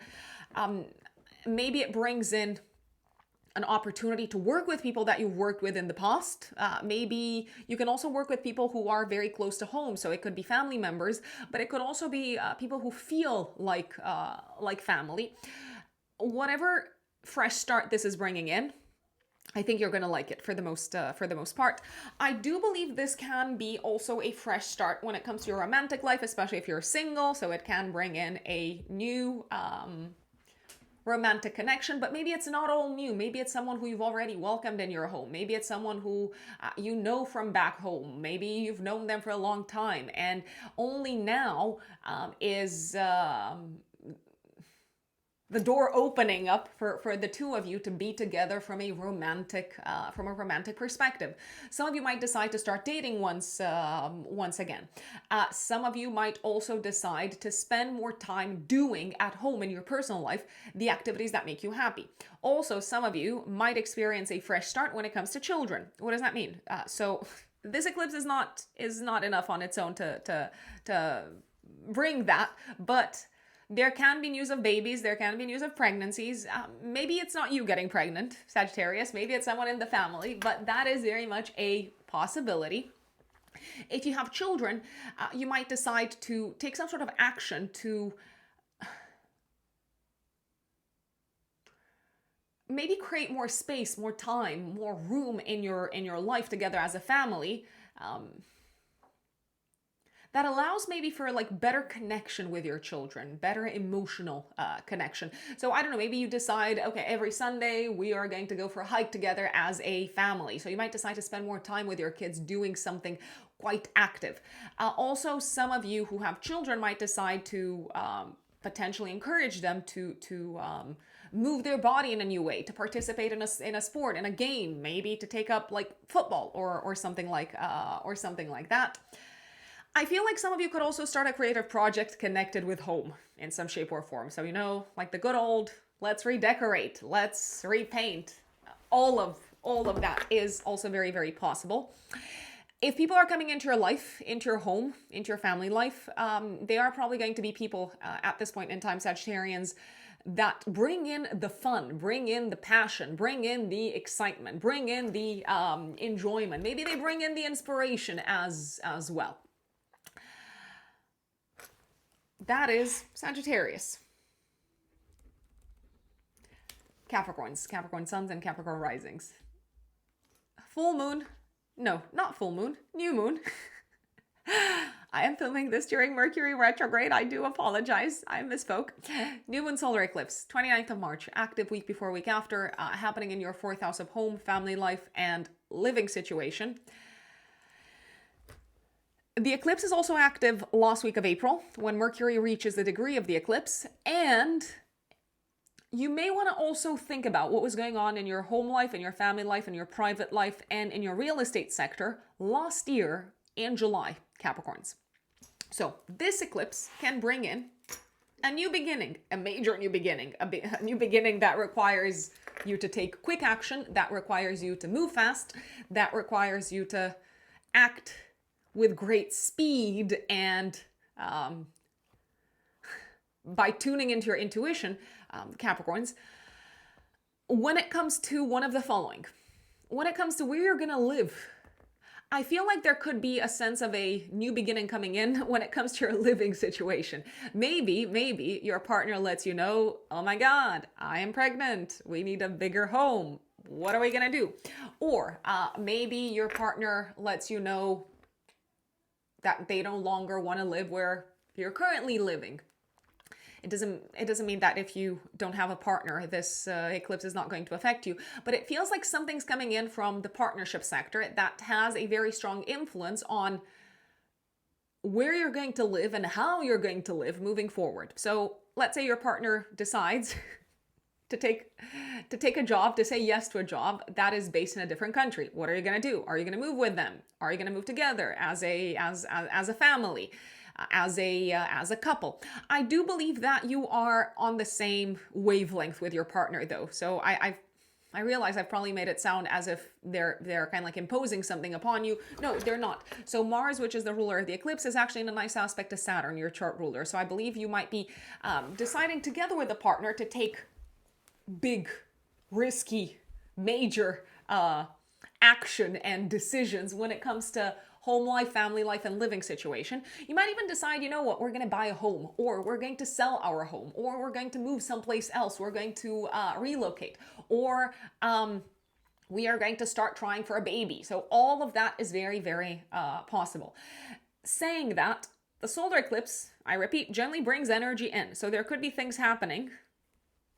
Maybe it brings in an opportunity to work with people that you've worked with in the past. Maybe you can also work with people who are very close to home. So it could be family members, but it could also be people who feel like family. Whatever fresh start this is bringing in, I think you're going to like it for the most part. I do believe this can be also a fresh start when it comes to your romantic life, especially if you're single. So it can bring in a new romantic connection, but maybe it's not all new. Maybe it's someone who you've already welcomed in your home. Maybe it's someone who you know from back home. Maybe you've known them for a long time, and only now is the door opening up for the two of you to be together from a romantic perspective. Some of you might decide to start dating once again. Some of you might also decide to spend more time doing at home in your personal life the activities that make you happy. Also, some of you might experience a fresh start when it comes to children. What does that mean? So This eclipse is not enough on its own to bring that, but there can be news of babies, there can be news of pregnancies. Maybe it's not you getting pregnant, Sagittarius, maybe it's someone in the family, but that is very much a possibility. If you have children, you might decide to take some sort of action to maybe create more space, more time, more room in your life together as a family. That allows maybe for like better connection with your children, better emotional connection. So I don't know, maybe you decide, okay, every Sunday we are going to go for a hike together as a family. So you might decide to spend more time with your kids doing something quite active. Also, some of you who have children might decide to potentially encourage them to move their body in a new way, to participate in a sport, in a game, maybe to take up like football or something like that. I feel like some of you could also start a creative project connected with home in some shape or form. So, like the good old, let's redecorate, let's repaint. All of that is also very, very possible. If people are coming into your life, into your home, into your family life, they are probably going to be people at this point in time, Sagittarians, that bring in the fun, bring in the passion, bring in the excitement, bring in the enjoyment. Maybe they bring in the inspiration as well. That is Sagittarius. Capricorns, Capricorn suns and Capricorn risings. Full moon. No, not full moon. New moon. I am filming this during Mercury retrograde. I do apologize. I misspoke. New moon solar eclipse, 29th of March. Active week before, week after. Happening in your 4th house of home, family life, and living situation. The eclipse is also active last week of April when Mercury reaches the degree of the eclipse. And you may want to also think about what was going on in your home life, in your family life, in your private life, and in your real estate sector last year in July, Capricorns. So this eclipse can bring in a new beginning, a major new beginning, a new beginning that requires you to take quick action, that requires you to move fast, that requires you to act with great speed and by tuning into your intuition, Capricorns, when it comes to one of the following, when it comes to where you're going to live, I feel like there could be a sense of a new beginning coming in when it comes to your living situation. Maybe your partner lets you know, oh my God, I am pregnant. We need a bigger home. What are we going to do? Or maybe your partner lets you know that they no longer want to live where you're currently living. It doesn't mean that if you don't have a partner, this eclipse is not going to affect you, but it feels like something's coming in from the partnership sector that has a very strong influence on where you're going to live and how you're going to live moving forward. So let's say your partner decides to take a job, to say yes to a job that is based in a different country. What are you going to do? Are you going to move with them? Are you going to move together as a family, as a couple? I do believe that you are on the same wavelength with your partner, though. So I realize I've probably made it sound as if they're kind of like imposing something upon you. No, they're not. So Mars, which is the ruler of the eclipse, is actually in a nice aspect to Saturn, your chart ruler. So I believe you might be deciding together with a partner to take big, risky, major action and decisions when it comes to home life, family life, and living situation. You might even decide, you know what, we're going to buy a home, or we're going to sell our home, or we're going to move someplace else, we're going to relocate, or we are going to start trying for a baby. So all of that is very, very possible. Saying that, the solar eclipse, I repeat, generally brings energy in. So there could be things happening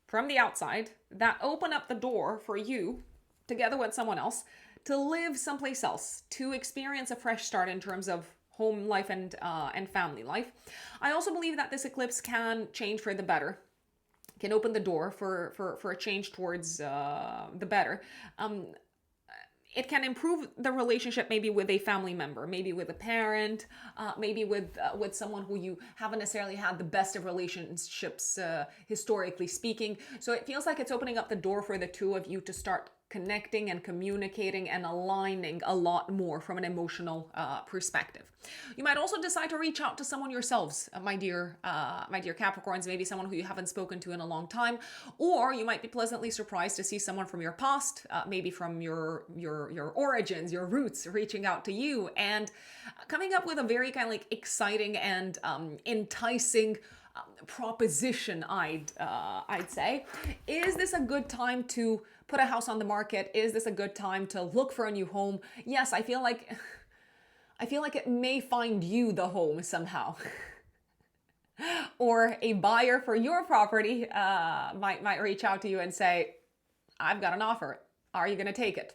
from the outside that open up the door for you, together with someone else, to live someplace else, to experience a fresh start in terms of home life and family life. I also believe that this eclipse can change for the better, can open the door for a change towards the better. It can improve the relationship maybe with a family member, maybe with a parent, maybe with someone who you haven't necessarily had the best of relationships historically speaking. So it feels like it's opening up the door for the two of you to start connecting and communicating and aligning a lot more from an emotional perspective. You might also decide to reach out to someone yourselves, my dear Capricorns, maybe someone who you haven't spoken to in a long time, or you might be pleasantly surprised to see someone from your past, maybe from your origins, your roots, reaching out to you and coming up with a very kind of like exciting and enticing proposition, I'd say. Is this a good time to put a house on the market? Is this a good time to look for a new home? Yes, I feel like it may find you the home somehow. Or a buyer for your property might reach out to you and say, I've got an offer. Are you going to take it?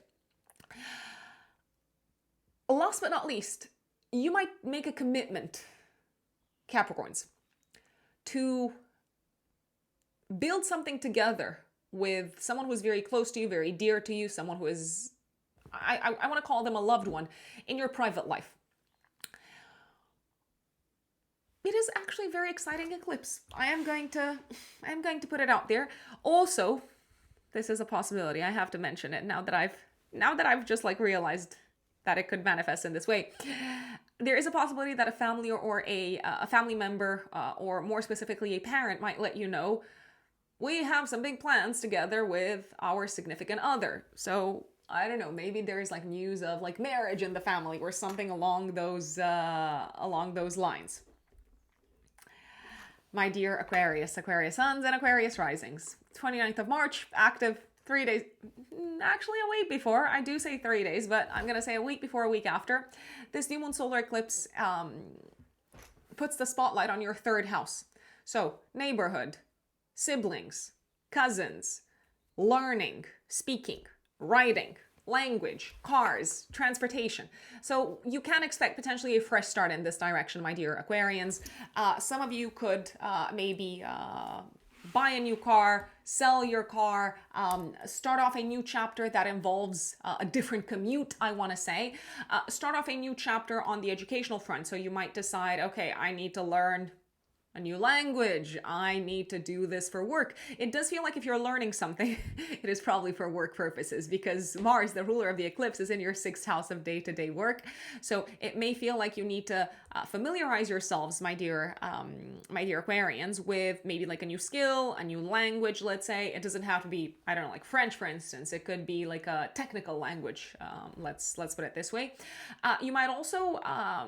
Last but not least, you might make a commitment, Capricorns, to build something together with someone who's very close to you, very dear to you, someone who is, I want to call them a loved one in your private life. It is actually a very exciting eclipse. I am going to put it out there. Also, this is a possibility. I have to mention it now that I've just like realized that it could manifest in this way. There is a possibility that a family or a family member, or more specifically a parent, might let you know, we have some big plans together with our significant other. So I don't know, maybe there's like news of like marriage in the family or something along those lines. My dear Aquarius, Aquarius suns and Aquarius risings. 29th of March, active 3 days, actually a week before. I do say 3 days, but I'm going to say a week before, a week after. This new moon solar eclipse puts the spotlight on your third house. So neighborhood, siblings, cousins, learning, speaking, writing, language, cars, transportation. So you can expect potentially a fresh start in this direction, my dear Aquarians. Some of you could maybe buy a new car, sell your car, start off a new chapter that involves a different commute, I want to say. Start off a new chapter on the educational front. So you might decide, okay, I need to learn a new language. I need to do this for work. It does feel like if you're learning something, it is probably for work purposes, because Mars, the ruler of the eclipse, is in your sixth house of day-to-day work. So it may feel like you need to familiarize yourselves, my dear Aquarians, with maybe like a new skill, a new language, let's say. It doesn't have to be, I don't know, like French, for instance. It could be like a technical language. Let's put it this way. You might also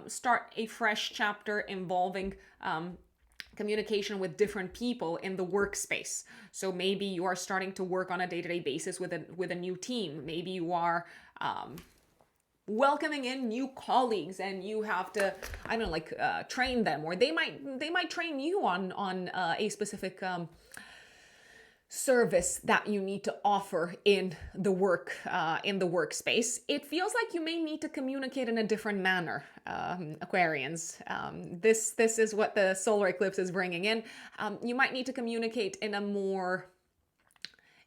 start a fresh chapter involving communication with different people in the workspace. So maybe you are starting to work on a day-to-day basis with a new team. Maybe you are welcoming in new colleagues and you have to, I don't know, like train them, or they might train you on a specific service that you need to offer in the workspace. It feels like you may need to communicate in a different manner, Aquarians. This is what the solar eclipse is bringing in. You might need to communicate in a more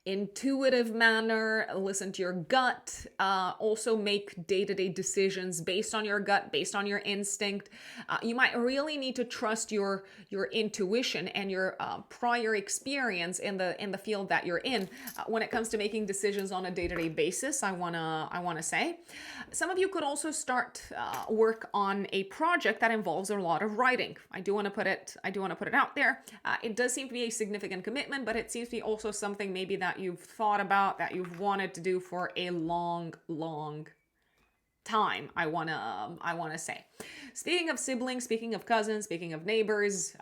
intuitive manner, listen to your gut, also make day-to-day decisions based on your gut, based on your instinct. You might really need to trust your intuition and your prior experience in the field that you're in when it comes to making decisions on a day-to-day basis. I wanna say, some of you could also start work on a project that involves a lot of writing. I do want to put it out there. It does seem to be a significant commitment, but it seems to be also something maybe that you've thought about, that you've wanted to do for a long time, I wanna say. Speaking of siblings, speaking of cousins, speaking of neighbors,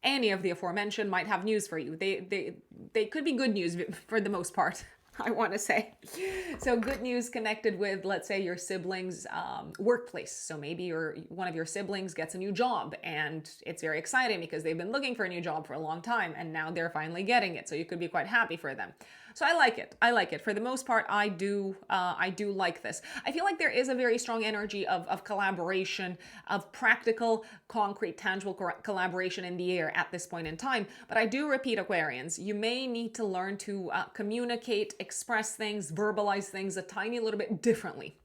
any of the aforementioned might have news for you. They could be good news for the most part, I want to say. So good news connected with, let's say, your siblings' workplace. So maybe one of your siblings gets a new job and it's very exciting because they've been looking for a new job for a long time and now they're finally getting it. So you could be quite happy for them. So I like it. For the most part, I do like this. I feel like there is a very strong energy of collaboration, of practical, concrete, tangible collaboration in the air at this point in time. But I do repeat, Aquarians, you may need to learn to communicate, express things, verbalize things a tiny little bit differently.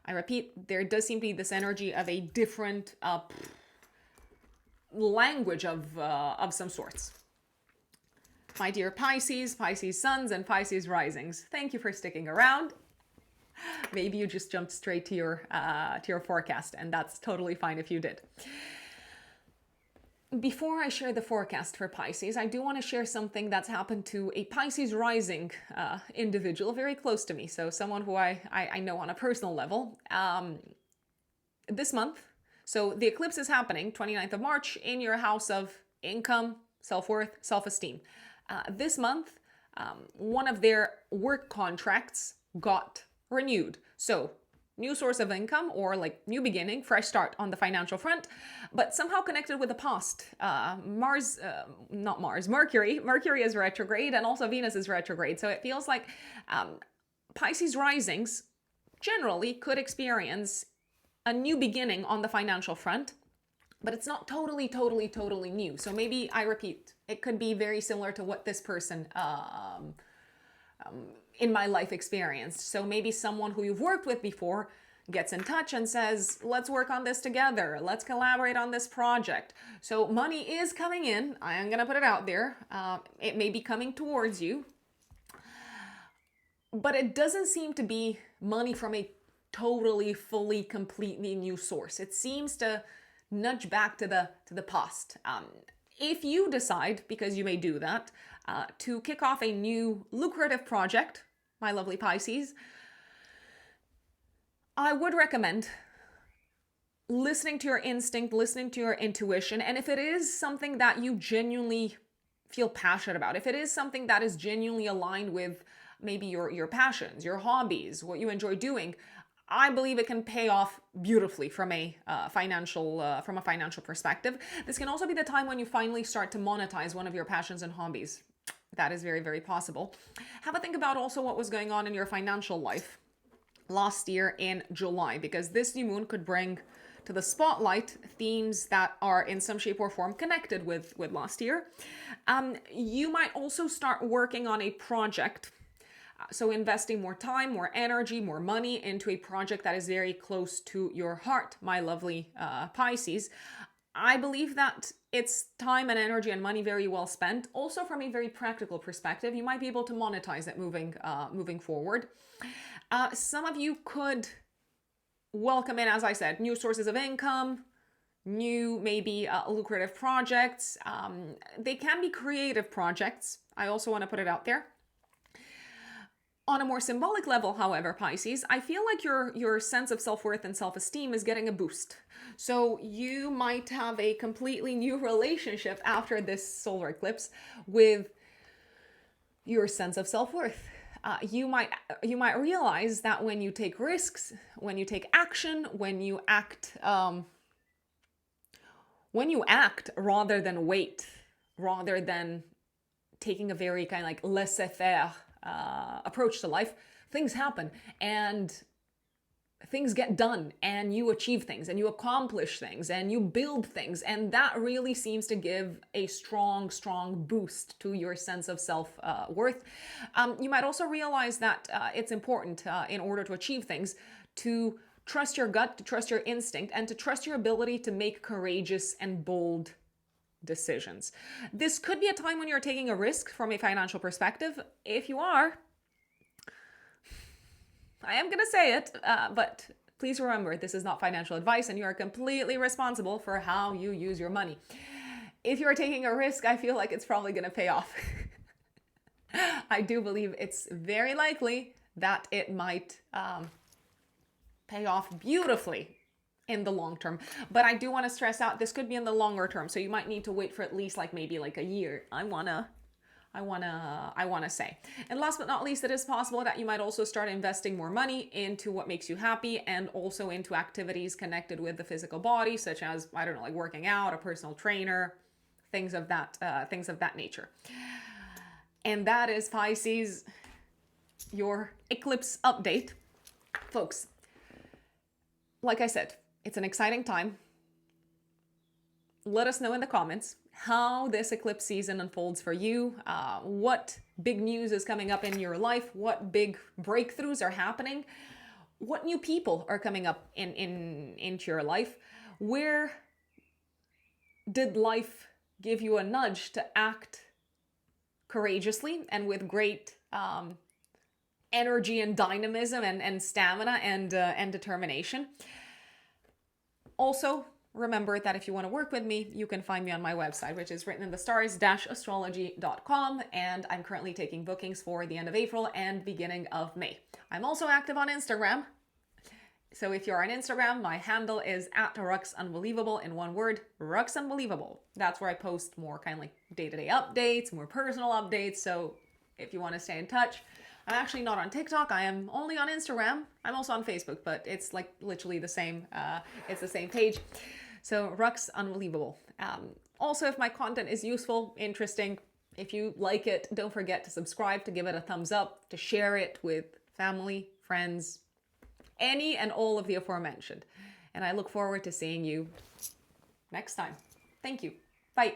I repeat, there does seem to be this energy of a different language of some sorts. My dear Pisces, Pisces suns, and Pisces risings, thank you for sticking around. Maybe you just jumped straight to your forecast, and that's totally fine if you did. Before I share the forecast for Pisces, I do want to share something that's happened to a Pisces rising individual very close to me. So someone who I know on a personal level. This month, so the eclipse is happening 29th of March in your house of income, self-worth, self-esteem. This month, one of their work contracts got renewed. So new source of income, or like new beginning, fresh start on the financial front, but somehow connected with the past. Mercury is retrograde, and also Venus is retrograde. So it feels like Pisces risings generally could experience a new beginning on the financial front, but it's not totally new. So maybe I repeat, it could be very similar to what this person in my life experienced. So maybe someone who you've worked with before gets in touch and says, let's work on this together. Let's collaborate on this project. So money is coming in. I am going to put it out there. It may be coming towards you, but it doesn't seem to be money from a totally, fully, completely new source. It seems to nudge back to the past. If you decide, because you may do that, to kick off a new lucrative project, my lovely Pisces, I would recommend listening to your instinct, listening to your intuition, and if it is something that you genuinely feel passionate about, if it is something that is genuinely aligned with maybe your passions, your hobbies, what you enjoy doing, I believe it can pay off beautifully from a financial perspective. This can also be the time when you finally start to monetize one of your passions and hobbies. That is very, very possible. Have a think about also what was going on in your financial life last year in July, because this new moon could bring to the spotlight themes that are in some shape or form connected with last year. You might also start working on a project. So investing more time, more energy, more money into a project that is very close to your heart, my lovely Pisces. I believe that it's time and energy and money very well spent. Also from a very practical perspective, you might be able to monetize it moving forward. Some of you could welcome in, as I said, new sources of income, new maybe lucrative projects. They can be creative projects. I also want to put it out there. On a more symbolic level, however, Pisces, I feel like your sense of self-worth and self-esteem is getting a boost. So you might have a completely new relationship after this solar eclipse with your sense of self-worth. You might realize that when you take risks, when you take action, when you act rather than wait, rather than taking a very kind of like laissez-faire approach to life, things happen and things get done, and you achieve things and you accomplish things and you build things, and that really seems to give a strong boost to your sense of self-worth. You might also realize that it's important in order to achieve things to trust your gut, to trust your instinct, and to trust your ability to make courageous and bold decisions. This could be a time when you're taking a risk from a financial perspective. If you are, I am going to say it, but please remember, this is not financial advice and you are completely responsible for how you use your money. If you're taking a risk, I feel like it's probably going to pay off. I do believe it's very likely that it might pay off beautifully in the long term. But I do want to stress out, this could be in the longer term. So you might need to wait for at least maybe a year. I want to say. And last but not least, it is possible that you might also start investing more money into what makes you happy, and also into activities connected with the physical body, such as, I don't know, like working out, a personal trainer, things of that nature. And that is, Pisces, your eclipse update. Folks, like I said, it's an exciting time. Let us know in the comments how this eclipse season unfolds for you, what big news is coming up in your life, what big breakthroughs are happening, what new people are coming up into your life, where did life give you a nudge to act courageously and with great energy and dynamism and stamina and determination. Also, remember that if you want to work with me, you can find me on my website, which is written in the stars-astrology.com, and I'm currently taking bookings for the end of April and beginning of May. I'm also active on Instagram. So if you're on Instagram, my handle is @RuxUnbelievable, in one word, RuxUnbelievable. That's where I post more kind of like day-to-day updates, more personal updates. So if you want to stay in touch, I'm actually not on TikTok. I am only on Instagram. I'm also on Facebook, but it's like literally the same. It's the same page. So Rux Unbelievable. Also, if my content is useful, interesting, if you like it, don't forget to subscribe, to give it a thumbs up, to share it with family, friends, any and all of the aforementioned. And I look forward to seeing you next time. Thank you. Bye.